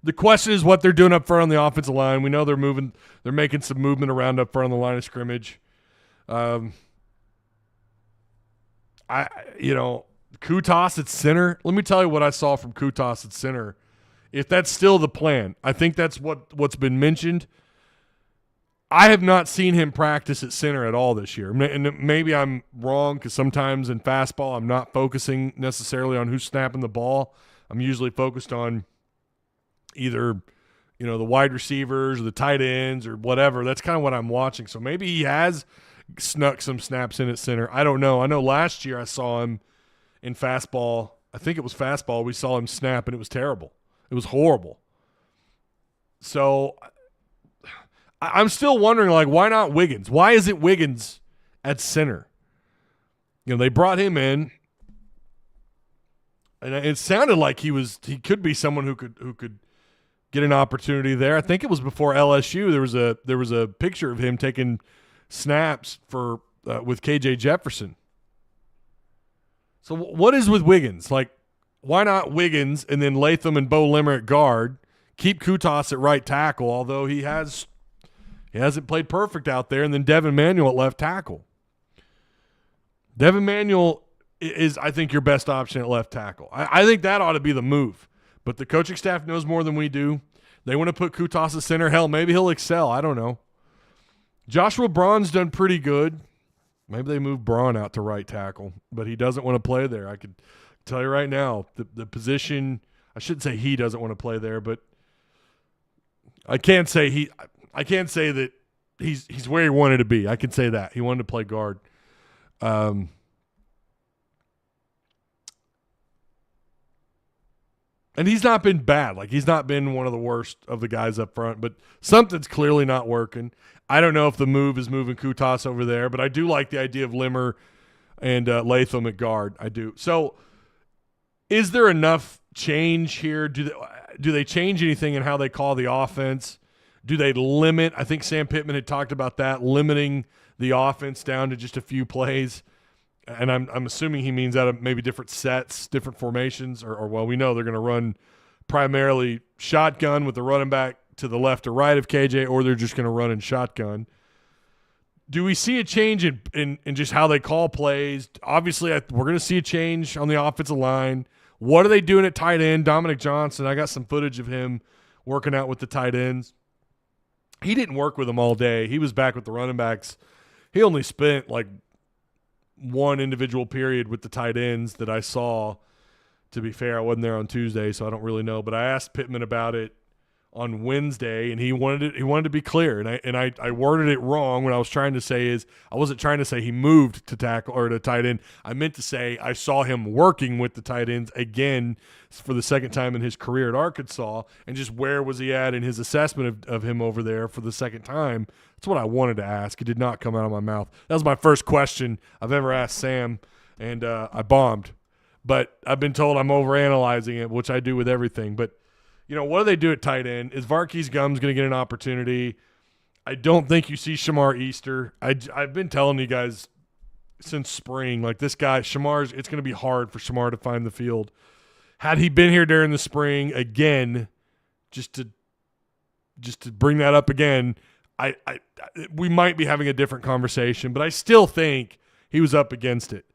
The question is what they're doing up front on the offensive line. We know they're making some movement around up front on the line of scrimmage. Kutas at center. Let me tell you what I saw from Kutas at center. If that's still the plan, I think that's what's been mentioned. I have not seen him practice at center at all this year. And maybe I'm wrong because sometimes in fastball I'm not focusing necessarily on who's snapping the ball. I'm usually focused on either the wide receivers or the tight ends or whatever. That's kind of what I'm watching. So maybe he has snuck some snaps in at center. I don't know. I know last year I saw him in fastball. I think it was fastball. We saw him snap, and it was terrible. It was horrible. So I'm still wondering, like, why not Wiggins? Why is it Wiggins at center? You know, they brought him in, and it sounded like he could be someone who could get an opportunity there. I think it was before LSU. There was a picture of him taking snaps for with KJ Jefferson. So what is with Wiggins? Like, why not Wiggins and then Latham and Bo Limmer at guard? Keep Kutas at right tackle, although he hasn't played perfect out there, and then Devin Manuel at left tackle. Devin Manuel is, I think, your best option at left tackle. I think that ought to be the move. But the coaching staff knows more than we do. They want to put Kutas at center. Hell, maybe he'll excel. I don't know. Joshua Braun's done pretty good. Maybe they move Braun out to right tackle, but he doesn't want to play there. I could tell you right now, the position, I shouldn't say he doesn't want to play there, but I can't say that he's where he wanted to be. I can say that. He wanted to play guard. And he's not been bad. Like, he's not been one of the worst of the guys up front, but something's clearly not working. I don't know if the move is moving Kutas over there, but I do like the idea of Limmer and Latham at guard. I do. So is there enough change here? Do they change anything in how they call the offense? Do they limit? I think Sam Pittman had talked about that, limiting the offense down to just a few plays. And I'm assuming he means out of maybe different sets, different formations, or well, we know they're going to run primarily shotgun with the running back to the left or right of KJ, or they're just going to run in shotgun. Do we see a change in just how they call plays? Obviously, we're going to see a change on the offensive line. What are they doing at tight end? Dominic Johnson, I got some footage of him working out with the tight ends. He didn't work with them all day. He was back with the running backs. He only spent like one individual period with the tight ends that I saw. To be fair, I wasn't there on Tuesday, so I don't really know. But I asked Pittman about it on Wednesday, and he wanted to be clear. And I worded it wrong. What I was trying to say is I wasn't trying to say he moved to tackle or to tight end. I meant to say I saw him working with the tight ends again for the second time in his career at Arkansas, and just where was he at in his assessment of him over there for the second time. That's what I wanted to ask. It did not come out of my mouth. That was my first question I've ever asked Sam, and I bombed. But I've been told I'm overanalyzing it, which I do with everything. But you know, what do they do at tight end? Is Varkey's Gums going to get an opportunity? I don't think you see Shamar Easter. I've been telling you guys since spring, like this guy, Shamar's, it's going to be hard for Shamar to find the field. Had he been here during the spring, again, just to bring that up again, we might be having a different conversation, but I still think he was up against it.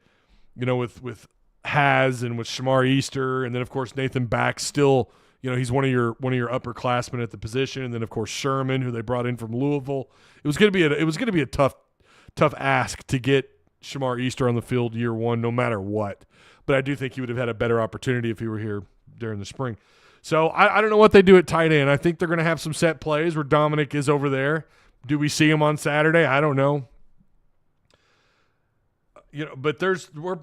You know, with Haz and with Shamar Easter, and then of course Nathan Back still. You know, he's one of your upperclassmen at the position, and then of course Sherman, who they brought in from Louisville. It was going to be a tough ask to get Shamar Easter on the field year one, no matter what. But I do think he would have had a better opportunity if he were here during the spring. So I don't know what they do at tight end. I think they're going to have some set plays where Dominic is over there. Do we see him on Saturday? I don't know. You know, but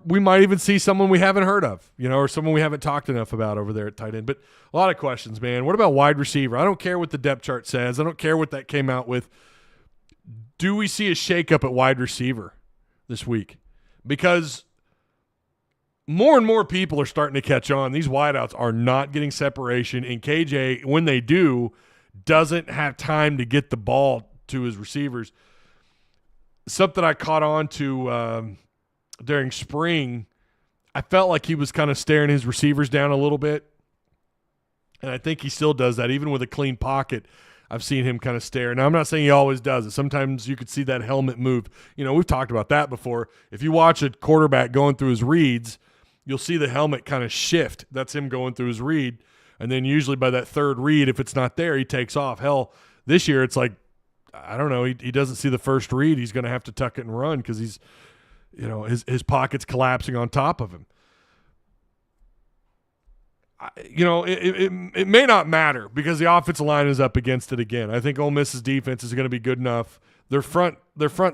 we might even see someone we haven't heard of, you know, or someone we haven't talked enough about over there at tight end. But a lot of questions, man. What about wide receiver? I don't care what the depth chart says. I don't care what that came out with. Do we see a shakeup at wide receiver this week? Because more and more people are starting to catch on. These wideouts are not getting separation, and KJ, when they do, doesn't have time to get the ball to his receivers. Something I caught on to during spring, I felt like he was kind of staring his receivers down a little bit. And I think he still does that. Even with a clean pocket, I've seen him kind of stare. Now, I'm not saying he always does it. Sometimes you could see that helmet move. You know, we've talked about that before. If you watch a quarterback going through his reads, you'll see the helmet kind of shift. That's him going through his read. And then usually by that third read, if it's not there, he takes off. Hell, this year it's like, I don't know, he doesn't see the first read. He's going to have to tuck it and run because he's, you know, his pocket's collapsing on top of him. You know, it may not matter because the offensive line is up against it again. I think Ole Miss's defense is going to be good enough. Their front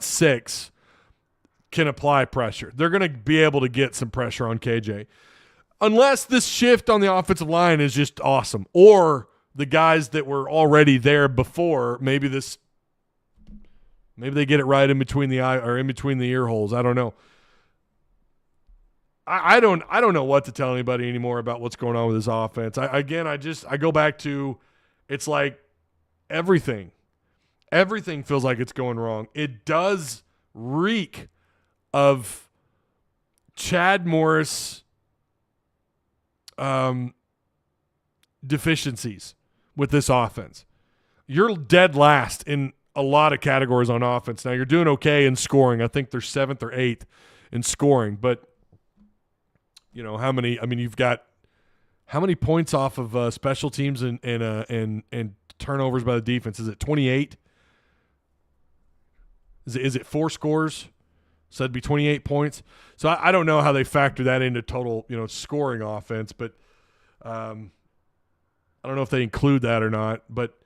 six can apply pressure. They're going to be able to get some pressure on KJ. Unless this shift on the offensive line is just awesome. Or the guys that were already there before, maybe they get it right in between the eye or in between the ear holes. I don't know. I don't know what to tell anybody anymore about what's going on with this offense. I go back to, it's like everything feels like it's going wrong. It does reek of Chad Morris deficiencies with this offense. You're dead last in a lot of categories on offense. Now you're doing okay in scoring. I think they're 7th or 8th in scoring, but you know how many? I mean, you've got how many points off of special teams and turnovers by the defense? Is it 28? Is it 4 scores? So that'd be 28 points. So I don't know how they factor that into total, scoring offense, but I don't know if they include that or not. But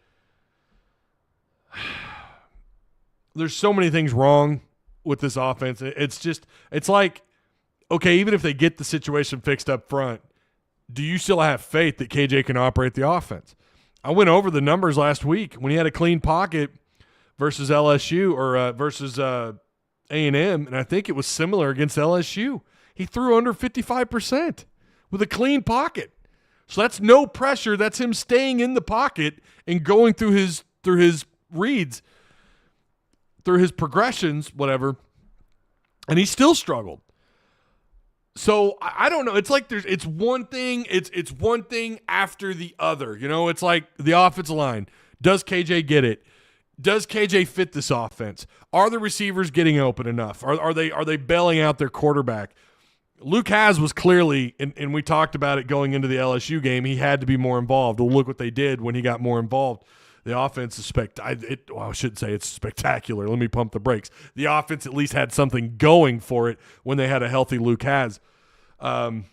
there's so many things wrong with this offense. It's like, okay, even if they get the situation fixed up front, do you still have faith that KJ can operate the offense? I went over the numbers last week when he had a clean pocket versus LSU or versus A&M, and I think it was similar against LSU. He threw under 55% with a clean pocket. So that's no pressure. That's him staying in the pocket and going through his reads, through his progressions, whatever, and he still struggled. So I don't know. It's like it's one thing. It's one thing after the other. It's like the offensive line. Does KJ get it? Does KJ fit this offense? Are the receivers getting open enough? Are they bailing out their quarterback? Luke Hasz was clearly, and we talked about it going into the LSU game, he had to be more involved. Well, look what they did when he got more involved. The offense is I shouldn't say it's spectacular. Let me pump the brakes. The offense at least had something going for it when they had a healthy Luke Hasz. And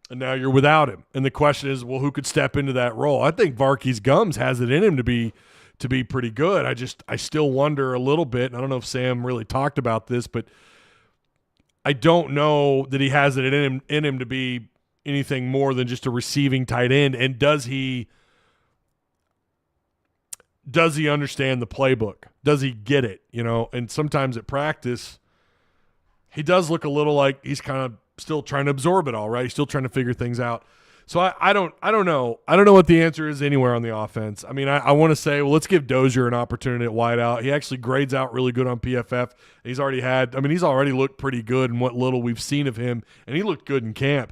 now you're without him. And the question is, well, who could step into that role? I think Varkey's Gums has it in him to be pretty good. I still wonder a little bit, and I don't know if Sam really talked about this, but I don't know that he has it in him to be anything more than just a receiving tight end. And does he understand the playbook? Does he get it? And sometimes at practice, he does look a little like he's kind of still trying to absorb it all, right? He's still trying to figure things out. So I don't know. I don't know what the answer is anywhere on the offense. I mean, I want to say, well, let's give Dozier an opportunity at wideout. He actually grades out really good on PFF. He's already looked pretty good in what little we've seen of him, and he looked good in camp.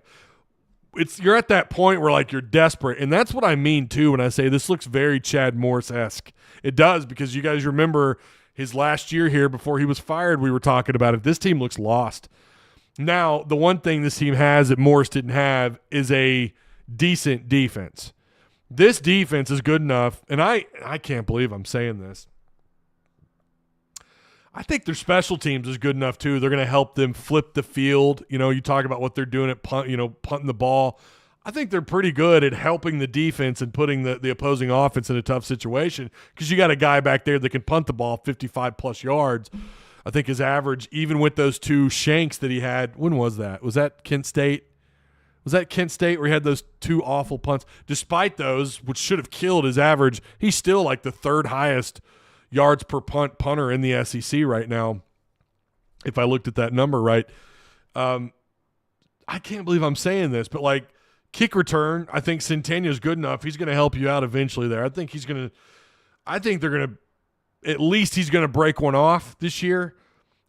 You're at that point where you're desperate, and that's what I mean too when I say this looks very Chad Morris-esque. It does, because you guys remember his last year here before he was fired, we were talking about it. This team looks lost. Now, the one thing this team has that Morris didn't have is a decent defense. This defense is good enough, and I can't believe I'm saying this. I think their special teams is good enough too. They're going to help them flip the field. You talk about what they're doing at punting the ball. I think they're pretty good at helping the defense and putting the opposing offense in a tough situation, because you got a guy back there that can punt the ball 55-plus yards. I think his average, even with those 2 shanks that he had, when was that? Was that Kent State? Was that Kent State where he had those 2 awful punts? Despite those, which should have killed his average, he's still like the 3rd highest yards per punter in the SEC right now, if I looked at that number right. I can't believe I'm saying this, but kick return, I think Centennial's good enough. He's going to help you out eventually there. I think they're going to, at least he's going to break one off this year,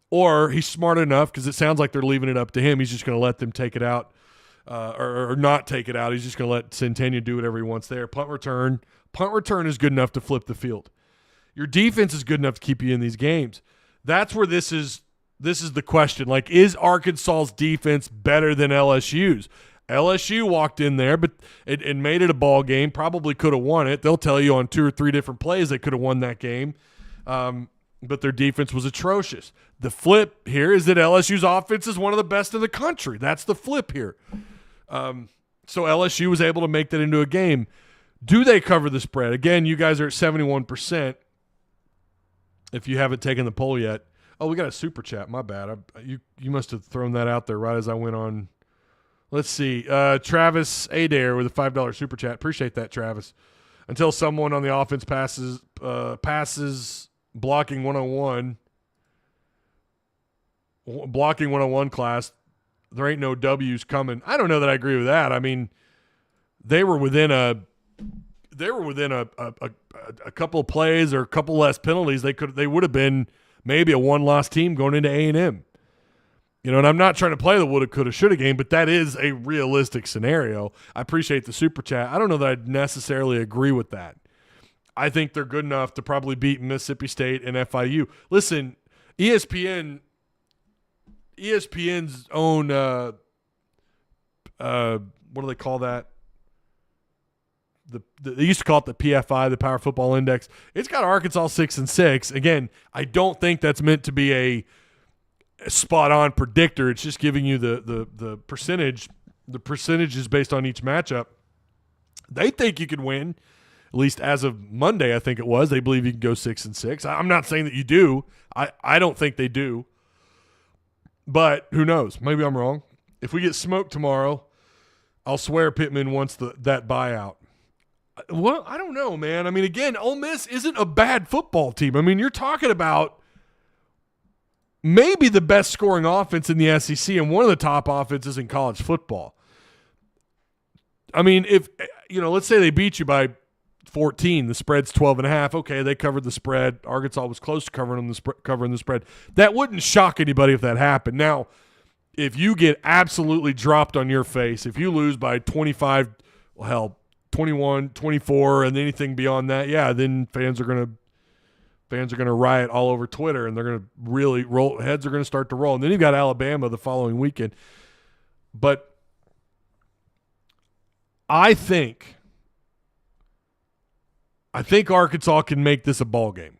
or he's smart enough, because it sounds like they're leaving it up to him. He's just going to let them take it out or not take it out. He's just going to let Centennial do whatever he wants there. Punt return is good enough to flip the field. Your defense is good enough to keep you in these games. That's where this is the question. Is Arkansas's defense better than LSU's? LSU walked in there, but it made it a ball game. Probably could have won it. They'll tell you on 2 or 3 different plays they could have won that game. But their defense was atrocious. The flip here is that LSU's offense is one of the best in the country. That's the flip here. So LSU was able to make that into a game. Do they cover the spread? Again, you guys are at 71%. If you haven't taken the poll yet, Oh, we got a super chat. My bad. You must have thrown that out there right as I went on. Let's see. Travis Adair with a $5 super chat. Appreciate that, Travis. Until someone on the offense passes blocking 101 class, there ain't no W's coming. I don't know that I agree with that. I mean, they were within a couple of plays or a couple less penalties. They would have been maybe a one-loss team going into A&M. You know, and I'm not trying to play the woulda, coulda, shoulda game, but that is a realistic scenario. I appreciate the super chat. I don't know that I'd necessarily agree with that. I think they're good enough to probably beat Mississippi State and FIU. Listen, ESPN's own what do they call that? They used to call it the PFI, the Power Football Index. It's got Arkansas 6-6. Again, I don't think that's meant to be a spot-on predictor. It's just giving you the percentage. The percentage is based on each matchup. They think you could win, at least as of Monday, I think it was. They believe you can go 6-6. I'm not saying that you do. I don't think they do. But who knows? Maybe I'm wrong. If we get smoked tomorrow, I'll swear Pittman wants that buyout. Well, I don't know, man. I mean, again, Ole Miss isn't a bad football team. I mean, you're talking about maybe the best scoring offense in the SEC and one of the top offenses in college football. I mean, if, let's say they beat you by 14, the spread's 12.5. Okay, they covered the spread. Arkansas was close to covering the spread. That wouldn't shock anybody if that happened. Now, if you get absolutely dropped on your face, if you lose by 25, 21, 24, and anything beyond that, yeah, then fans are going to riot all over Twitter, and they're going to really roll. Heads are going to start to roll. And then you've got Alabama the following weekend. But I think Arkansas can make this a ball game.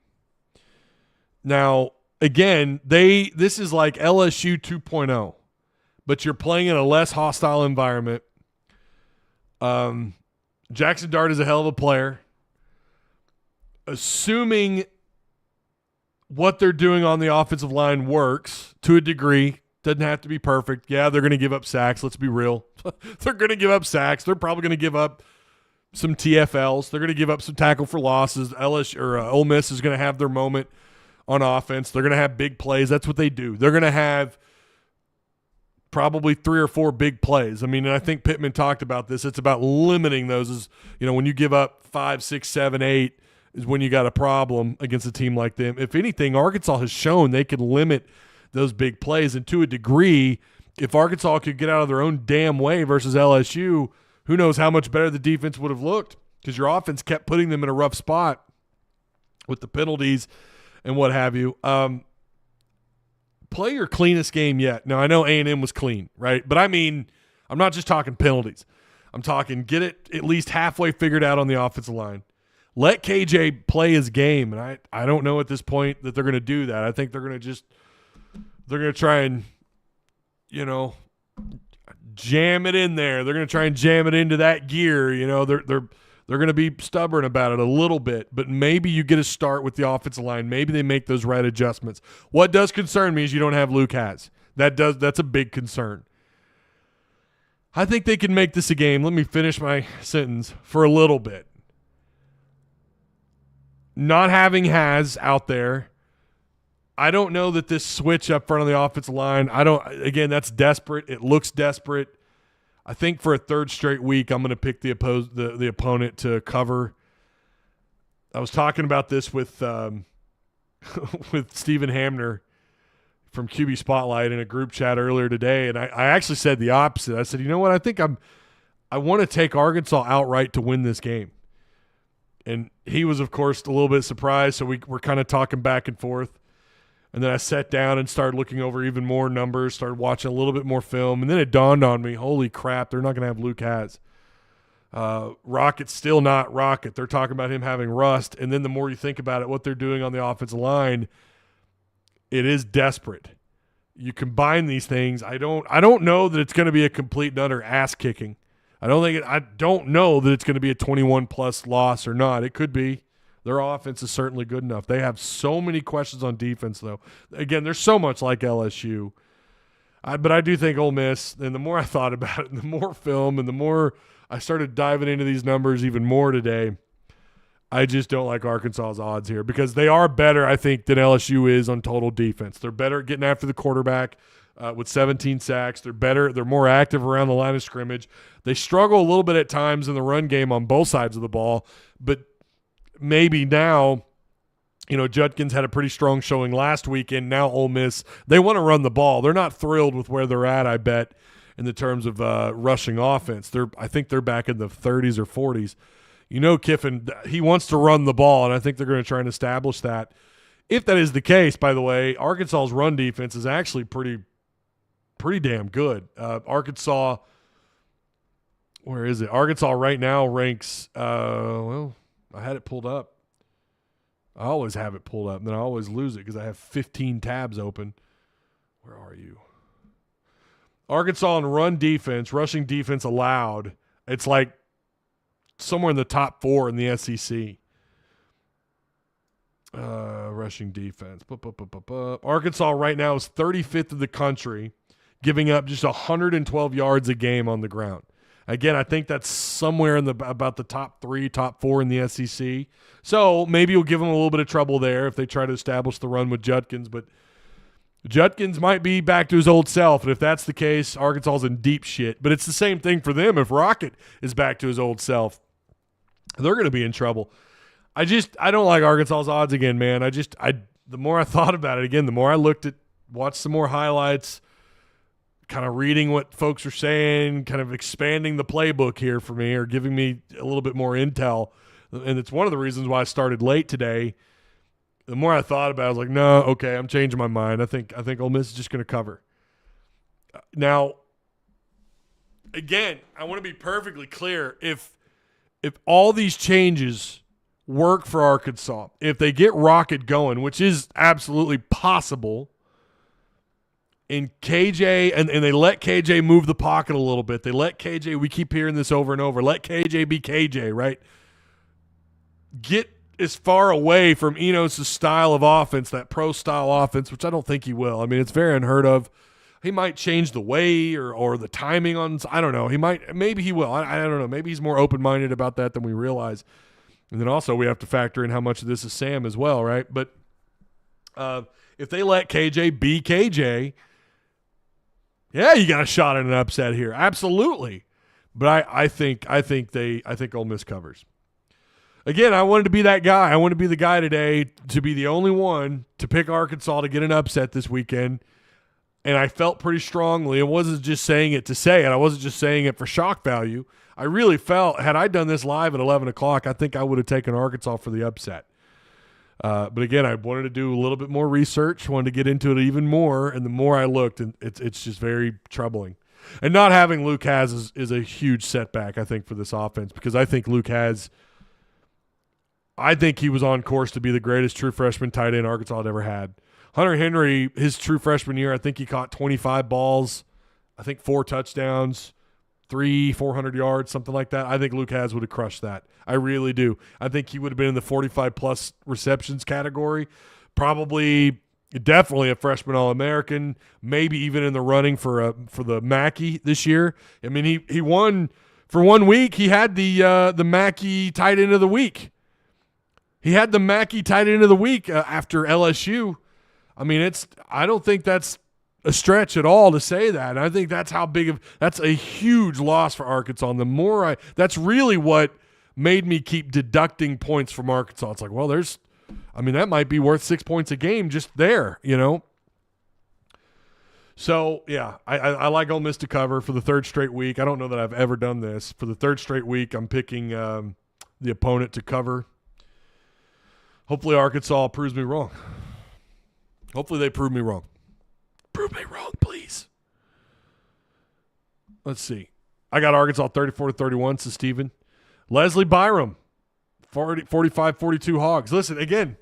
Now, again, this is like LSU 2.0, but you're playing in a less hostile environment. Jackson Dart is a hell of a player. Assuming what they're doing on the offensive line works to a degree, doesn't have to be perfect. Yeah, they're going to give up sacks. Let's be real. They're going to give up sacks. They're probably going to give up some TFLs. They're going to give up some tackle for losses. Ole Miss is going to have their moment on offense. They're going to have big plays. That's what they do. They're going to have probably 3 or 4 big plays. I mean, and I think Pittman talked about this. It's about limiting those. As when you give up 5, 6, 7, 8 is when you got a problem against a team like them. If anything, Arkansas has shown they can limit those big plays. And to a degree, if Arkansas could get out of their own damn way versus LSU, who knows how much better the defense would have looked, because your offense kept putting them in a rough spot with the penalties and what have you. Play your cleanest game yet. Now, I know A&M was clean, right? But I mean, I'm not just talking penalties. I'm talking get it at least halfway figured out on the offensive line. Let KJ play his game. And I don't know at this point that they're going to do that. I think they're going to try and, jam it in there. They're going to try and jam it into that gear. They're going to be stubborn about it a little bit, but maybe you get a start with the offensive line. Maybe they make those right adjustments. What does concern me is you don't have Luke Hatz. That's a big concern. I think they can make this a game. Let me finish my sentence for a little bit. Not having Hatz out there, I don't know that this switch up front of the offensive line, that's desperate. It looks desperate. I think for a third straight week, I'm going to pick the opponent to cover. I was talking about this with with Stephen Hamner from QB Spotlight in a group chat earlier today, and I actually said the opposite. I said, you know what? I think I want to take Arkansas outright to win this game. And he was, of course, a little bit surprised, so we're kind of talking back and forth. And then I sat down and started looking over even more numbers, started watching a little bit more film. And then it dawned on me, holy crap, they're not going to have Luke Hatz. Rocket's still not Rocket. They're talking about him having rust. And then the more you think about it, what they're doing on the offensive line, it is desperate. You combine these things. I don't know that it's going to be a complete and utter ass kicking. I don't know that it's going to be a 21-plus loss or not. It could be. Their offense is certainly good enough. They have so many questions on defense, though. Again, they're so much like LSU. But I do think Ole Miss, and the more I thought about it, and the more film, and the more I started diving into these numbers even more today, I just don't like Arkansas's odds here because they are better, I think, than LSU is on total defense. They're better at getting after the quarterback with 17 sacks. They're better. They're more active around the line of scrimmage. They struggle a little bit at times in the run game on both sides of the ball, but maybe now, Judkins had a pretty strong showing last weekend. Now Ole Miss, they want to run the ball. They're not thrilled with where they're at, I bet, in the terms of rushing offense. I think they're back in the 30s or 40s. Kiffin, he wants to run the ball, and I think they're going to try and establish that. If that is the case, by the way, Arkansas's run defense is actually pretty damn good. Arkansas, where is it? Arkansas right now ranks, I had it pulled up. I always have it pulled up, and then I always lose it because I have 15 tabs open. Where are you? Arkansas in run defense, rushing defense allowed, it's like somewhere in the top 4 in the SEC. Rushing defense. Arkansas right now is 35th in the country, giving up just 112 yards a game on the ground. Again, I think that's somewhere in about the top 3, top 4 in the SEC. So maybe you'll give them a little bit of trouble there if they try to establish the run with Judkins. But Judkins might be back to his old self, and if that's the case, Arkansas's in deep shit. But it's the same thing for them. If Rocket is back to his old self, they're going to be in trouble. I don't like Arkansas's odds again, man. The more I thought about it again, the more I watched some more highlights, kind of reading what folks are saying, kind of expanding the playbook here for me or giving me a little bit more intel. And it's one of the reasons why I started late today. The more I thought about it, I was like, no, okay, I'm changing my mind. I think Ole Miss is just going to cover. Now, again, I want to be perfectly clear. If all these changes work for Arkansas, if they get Rocket going, which is absolutely possible, and KJ, and they let KJ move the pocket a little bit. They let KJ, we keep hearing this over and over, let KJ be KJ, right? Get as far away from Enos' style of offense, that pro-style offense, which I don't think he will. I mean, it's very unheard of. He might change the way or the timing on, I don't know. Maybe he will. I don't know. Maybe he's more open-minded about that than we realize. And then also we have to factor in how much of this is Sam as well, right? But if they let KJ be KJ, yeah, you got a shot at an upset here. Absolutely. But I think Ole Miss covers. Again, I wanted to be that guy. I want to be the guy today to be the only one to pick Arkansas to get an upset this weekend. And I felt pretty strongly. I wasn't just saying it to say it. I wasn't just saying it for shock value. I really felt, had I done this live at 11 o'clock, I think I would have taken Arkansas for the upset. But again, I wanted to do a little bit more research, wanted to get into it even more, and the more I looked, and it's just very troubling. And not having Luke Has is a huge setback, I think, for this offense, because I think Luke Has, I think he was on course to be the greatest true freshman tight end Arkansas had ever had. Hunter Henry, his true freshman year, I think he caught 25 balls, I think 4 touchdowns, 400 yards, something like that. I think Luke Has would have crushed that. I really do. I think he would have been in the 45-plus receptions category, definitely a freshman All-American, maybe even in the running for the Mackey this year. I mean, he won for 1 week. He had the Mackey tight end of the week. He had the Mackey tight end of the week after LSU. I mean, I don't think that's a stretch at all to say that. And I think that's that's a huge loss for Arkansas. And that's really what made me keep deducting points from Arkansas. It's like, well, that might be worth 6 points a game just there, So, yeah, I like Ole Miss to cover for the third straight week. I don't know that I've ever done this. For the third straight week, I'm picking the opponent to cover. Hopefully Arkansas proves me wrong. Hopefully they prove me wrong. Prove me wrong, please. Let's see. I got Arkansas 34-31, says Steven. Leslie Byram, 45-42 Hogs. Listen, again,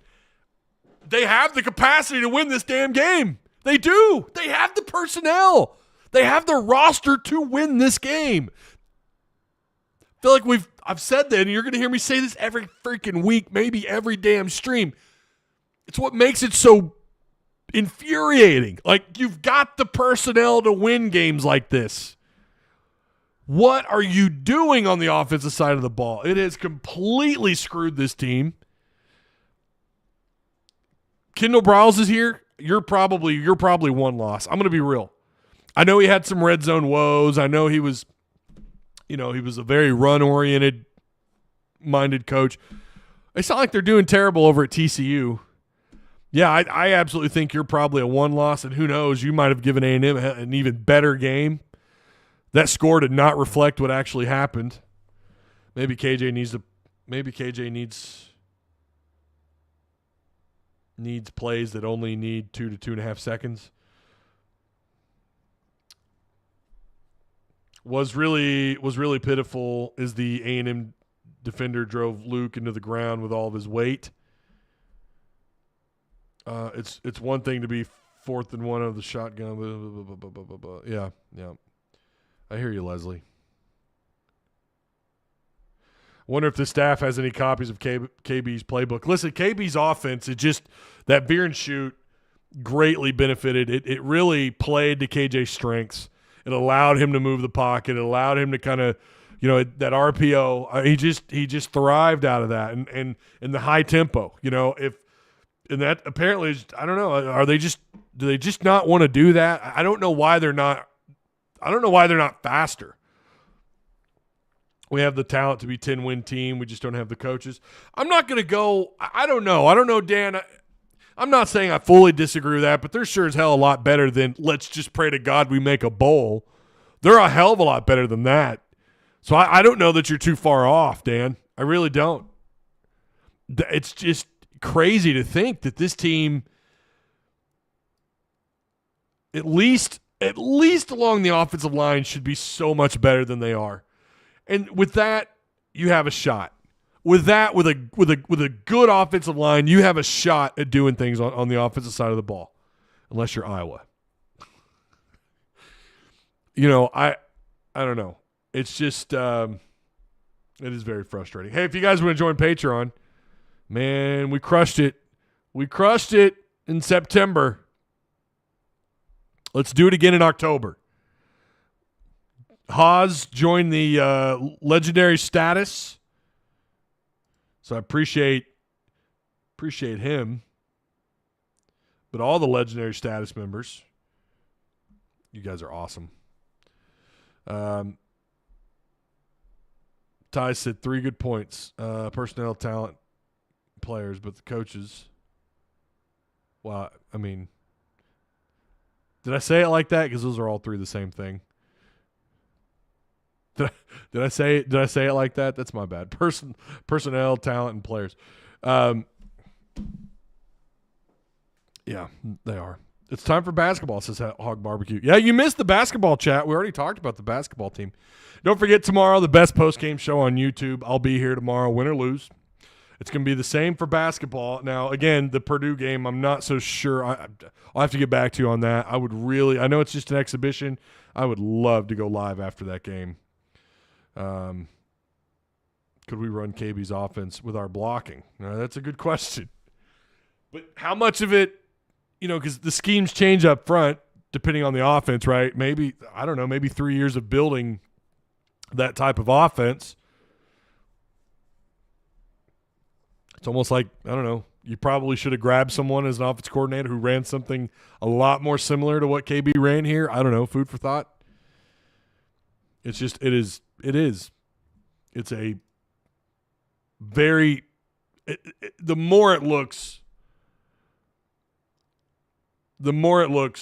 they have the capacity to win this damn game. They do. They have the personnel. They have the roster to win this game. I feel like I've said that, and you're going to hear me say this every freaking week, maybe every damn stream. It's what makes it so infuriating. Like, you've got the personnel to win games like this. What are you doing on the offensive side of the ball? It has completely screwed this team. Kendall Briles is here. You're probably one loss. I'm going to be real. I know he had some red zone woes. I know he was a very run-oriented minded coach. It's not like they're doing terrible over at TCU. Yeah, I absolutely think you're probably a one loss, and who knows, you might have given A&M an even better game. That score did not reflect what actually happened. Maybe KJ needs plays that only need 2 to 2.5 seconds. Was really pitiful is the A&M defender drove Luke into the ground with all of his weight. It's one thing to be 4th and 1 of the shotgun. Yeah. I hear you, Leslie. I wonder if the staff has any copies of KB's playbook. Listen, KB's offense, that veer and shoot greatly benefited. It really played to KJ's strengths. It allowed him to move the pocket. It allowed him to kind of, that RPO. He just thrived out of that, and the high tempo. And that apparently is, I don't know. Do they just not want to do that? I don't know why they're not. I don't know why they're not faster. We have the talent to be 10-win team. We just don't have the coaches. I'm not going to go. I don't know. I don't know, Dan. I'm not saying I fully disagree with that, but they're sure as hell a lot better than let's just pray to God we make a bowl. They're a hell of a lot better than that. So I don't know that you're too far off, Dan. I really don't. It's just crazy to think that this team, at least along the offensive line, should be so much better than they are. And with that, you have a shot. With that, with a good offensive line, you have a shot at doing things on the offensive side of the ball, unless you're Iowa. I don't know. It's just it is very frustrating. Hey, if you guys want to join Patreon, man, we crushed it. We crushed it in September. Let's do it again in October. Hogs joined the legendary status. So I appreciate him. But all the legendary status members, you guys are awesome. Ty said 3 good points. Personnel, talent, players, but the coaches. Well, I mean, did I say it like that? Because those are all 3 the same thing. Did I say it like that? That's my bad. Personnel, talent, and players. Yeah, they are. It's time for basketball, says Hog Barbecue. Yeah, you missed the basketball chat. We already talked about the basketball team. Don't forget tomorrow, the best post-game show on YouTube. I'll be here tomorrow, win or lose. It's going to be the same for basketball. Now, again, the Purdue game, I'm not so sure. I'll have to get back to you on that. I know it's just an exhibition. I would love to go live after that game. Could we run KB's offense with our blocking? That's a good question. But how much of it, because the schemes change up front depending on the offense, right? Maybe, I don't know, maybe 3 years of building that type of offense. It's almost like, I don't know, you probably should have grabbed someone as an offense coordinator who ran something a lot more similar to what KB ran here. I don't know, food for thought. It's just, it is. It's a very, the more it looks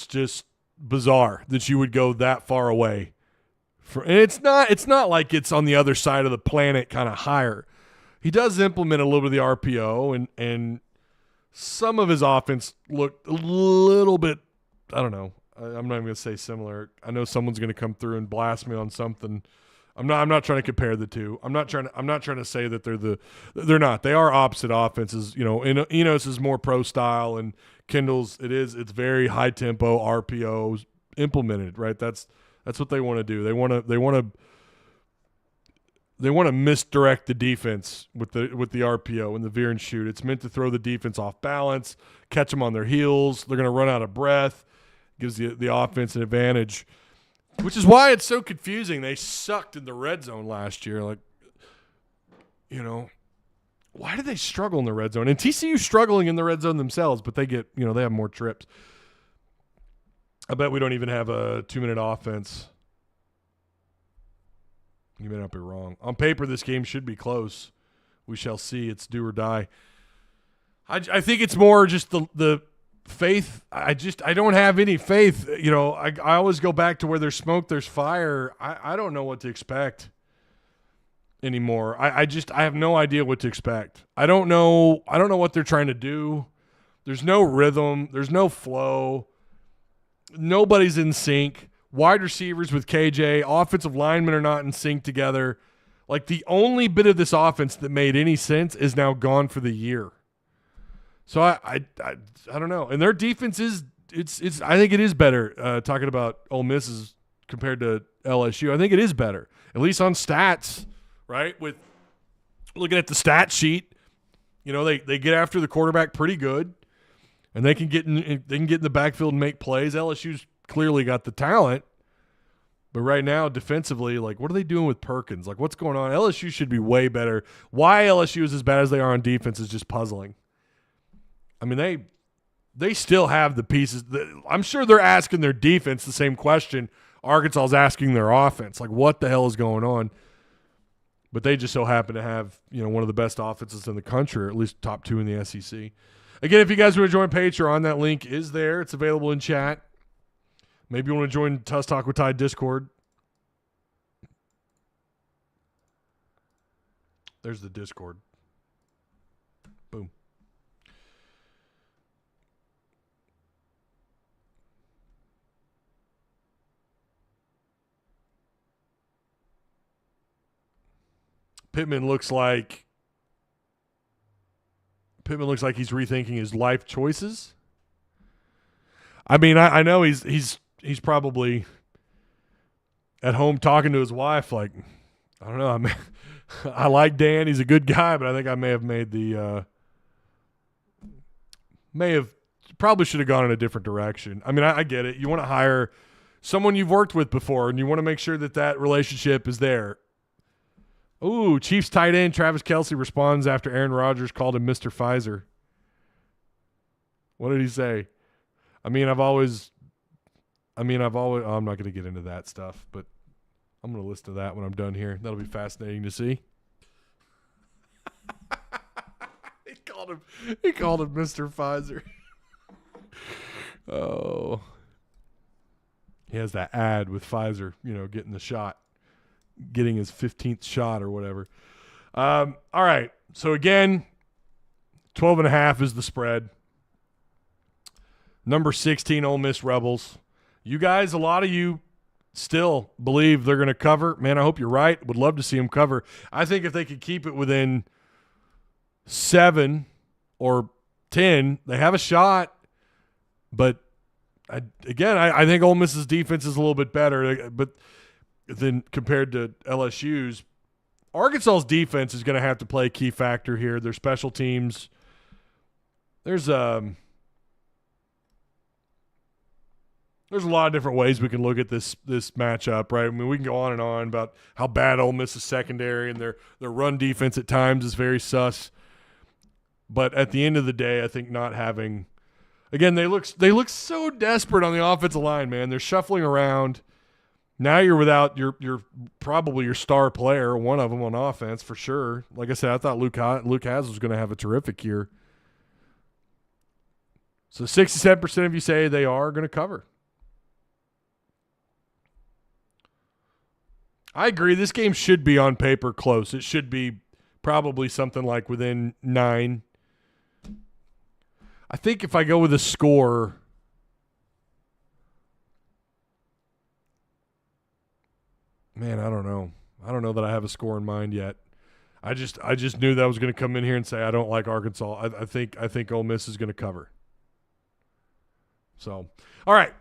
just bizarre that you would go that far away. And it's not like it's on the other side of the planet kind of higher. He does implement a little bit of the RPO, and some of his offense looked a little bit, I don't know. I'm not even going to say similar. I know someone's going to come through and blast me on something. I'm not trying to compare the two. I'm not trying to say that they're not. They are opposite offenses. Enos is more pro style, and Kendall's it's very high tempo RPOs implemented, right? That's what they want to do. They want to they want to misdirect the defense with the RPO and the veer and shoot. It's meant to throw the defense off balance, catch them on their heels. They're going to run out of breath. Gives the offense an advantage, which is why it's so confusing. They sucked in the red zone last year. Like, why did they struggle in the red zone? And TCU struggling in the red zone themselves, but they get, they have more trips. I bet we don't even have a 2-minute offense. You may not be wrong. On paper, this game should be close. We shall see. It's do or die. I think it's more just the faith. I don't have any faith. I always go back to where there's smoke, there's fire. I don't know what to expect anymore. I have no idea what to expect. I don't know what they're trying to do. There's no rhythm. There's no flow. Nobody's in sync. Wide receivers with KJ, offensive linemen are not in sync together. Like, the only bit of this offense that made any sense is now gone for the year. So I don't know. And their defense is I think it is better. Talking about Ole Miss compared to LSU, I think it is better, at least on stats. Right, with looking at the stat sheet, they get after the quarterback pretty good, and they can get in the backfield and make plays. LSU's clearly got the talent, but right now defensively, like, what are they doing with Perkins? Like, what's going on? LSU should be way better. Why LSU is as bad as they are on defense is just puzzling. I mean, they still have the pieces. I'm sure they're asking their defense the same question Arkansas is asking their offense. Like, what the hell is going on? But they just so happen to have, one of the best offenses in the country, or at least top 2 in the SEC. Again, if you guys want to join Patreon, that link is there. It's available in chat. Maybe you want to join Tuss Talk with Ty Discord. There's the Discord. Boom. Pittman looks like he's rethinking his life choices. I mean, I know he's probably at home talking to his wife. Like, I don't know. I mean, I like Dan. He's a good guy, but I think I may have made probably should have gone in a different direction. I mean, I get it. You want to hire someone you've worked with before, and you want to make sure that relationship is there. Ooh, Chiefs tight end Travis Kelce responds after Aaron Rodgers called him Mr. Pfizer. What did he say? I'm not going to get into that stuff, but I'm going to listen to that when I'm done here. That'll be fascinating to see. He called him Mr. Pfizer. Oh. He has that ad with Pfizer, getting the shot. Getting his 15th shot or whatever. All right. So, again, 12.5 is the spread. Number 16, Ole Miss Rebels. You guys, a lot of you still believe they're going to cover. Man, I hope you're right. Would love to see them cover. I think if they could keep it within 7 or 10, they have a shot. But, I think Ole Miss's defense is a little bit better. But than compared to LSU's. Arkansas's defense is going to have to play a key factor here. Their special teams. There's a lot of different ways we can look at this matchup, right? I mean, we can go on and on about how bad Ole Miss's secondary and their run defense at times is very sus. But at the end of the day, I think not having – again, they look so desperate on the offensive line, man. They're shuffling around. Now you're without your probably your star player, one of them on offense for sure. Like I said, I thought Luke Hasz was going to have a terrific year. So 67% of you say they are going to cover. I agree. This game should be on paper close. It should be probably something like within 9. I think if I go with a score, man, I don't know. I don't know that I have a score in mind yet. I just knew that I was going to come in here and say I don't like Arkansas. I think Ole Miss is going to cover. So, all right,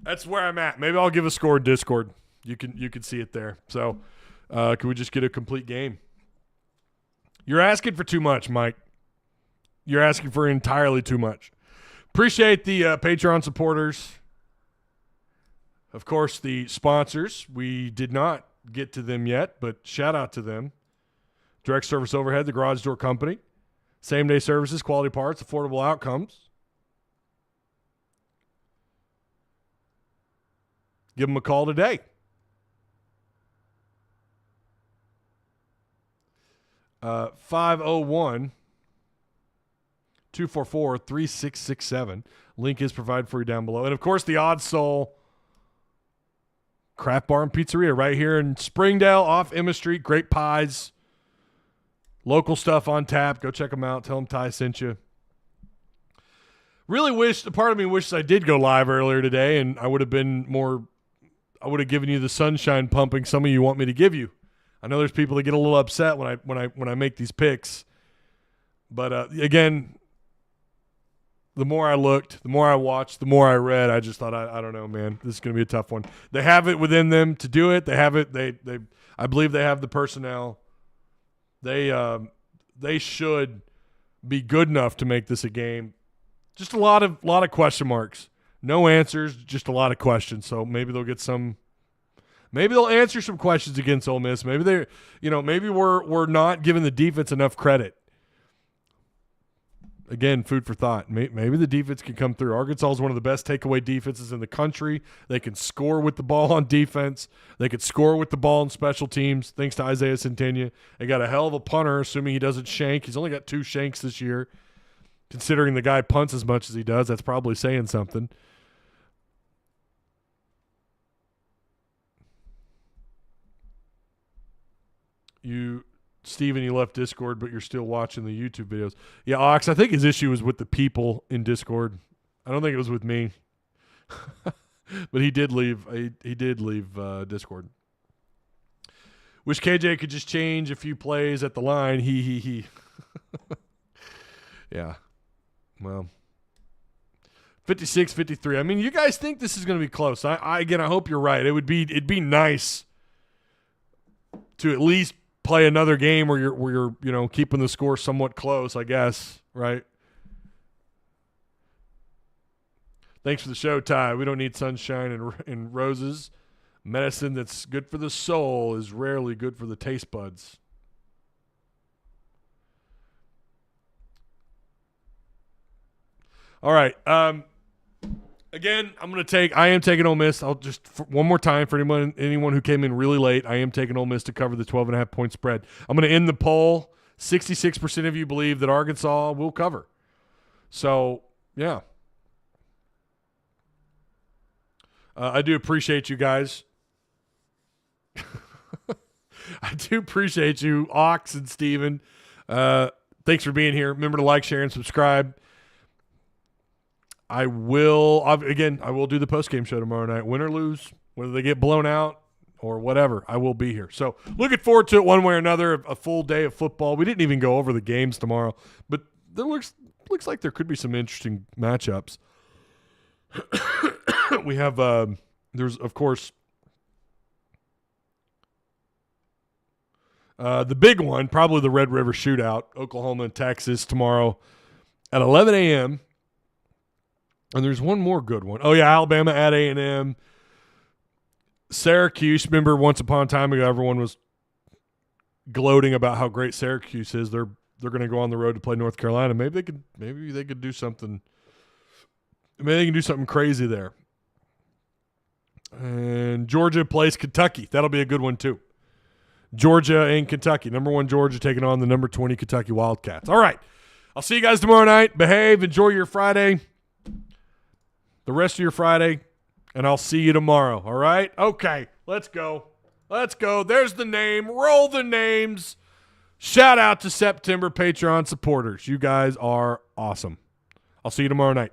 that's where I'm at. Maybe I'll give a score in Discord. You can see it there. So, Could we just get a complete game? You're asking for too much, Mike. You're asking for entirely too much. Appreciate the Patreon supporters. Of course, the sponsors. We did not get to them yet, but shout out to them. Direct Service Overhead, the Garage Door Company. Same-day services, quality parts, affordable outcomes. Give them a call today. 501-244-3667. Link is provided for you down below. And, of course, the Odd Soul Craft Bar and Pizzeria right here in Springdale off Emma Street. Great pies. Local stuff on tap. Go check them out. Tell them Ty sent you. Really a part of me wishes I did go live earlier today, and I would have given you the sunshine pumping some of you want me to give you. I know there's people that get a little upset when I make these picks. But again, the more I looked, the more I watched, the more I read, I just thought, I don't know, man. This is going to be a tough one. They have it within them to do it. They have it. I believe they have the personnel. They should be good enough to make this a game. Just a lot of question marks. No answers, just a lot of questions. So maybe they'll get some. Maybe they'll answer some questions against Ole Miss. Maybe maybe we're not giving the defense enough credit. Again, food for thought. Maybe the defense can come through. Arkansas is one of the best takeaway defenses in the country. They can score with the ball on defense. They could score with the ball in special teams, thanks to Isaiah Centenia. They got a hell of a punter, assuming he doesn't shank. He's only got 2 shanks this year. Considering the guy punts as much as he does, that's probably saying something. Steven, you left Discord, but you're still watching the YouTube videos. Yeah, Ox, I think his issue was with the people in Discord. I don't think it was with me. But he did leave. He did leave Discord. Wish KJ could just change a few plays at the line. He. Yeah. Well. 56-53. I mean, you guys think this is going to be close. I hope you're right. It'd be nice to at least play another game where you're keeping the score somewhat close, I guess, right? Thanks for the show, Ty. We don't need sunshine and roses. Medicine that's good for the soul is rarely good for the taste buds. All right. Again, I am taking Ole Miss. I'll just one more time for anyone who came in really late. I am taking Ole Miss to cover the 12.5 point spread. I'm going to end the poll. 66% of you believe that Arkansas will cover. So, yeah. I do appreciate you guys. I do appreciate you, Ox and Steven. Thanks for being here. Remember to like, share, and subscribe. I will do the post-game show tomorrow night. Win or lose, whether they get blown out or whatever, I will be here. So looking forward to it one way or another, a full day of football. We didn't even go over the games tomorrow, but there looks like there could be some interesting matchups. We have there's, of course, the big one, probably the Red River Shootout, Oklahoma and Texas tomorrow at 11 a.m., and there's one more good one. Oh, yeah, Alabama at A&M. Syracuse. Remember, once upon a time ago, everyone was gloating about how great Syracuse is. They're going to go on the road to play North Carolina. Maybe they could do something. Maybe they can do something crazy there. And Georgia plays Kentucky. That'll be a good one, too. Georgia and Kentucky. Number 1 Georgia taking on the number 20 Kentucky Wildcats. All right. I'll see you guys tomorrow night. Behave. Enjoy your Friday. The rest of your Friday, and I'll see you tomorrow, all right? Okay, let's go. Let's go. There's the name. Roll the names. Shout out to September Patreon supporters. You guys are awesome. I'll see you tomorrow night.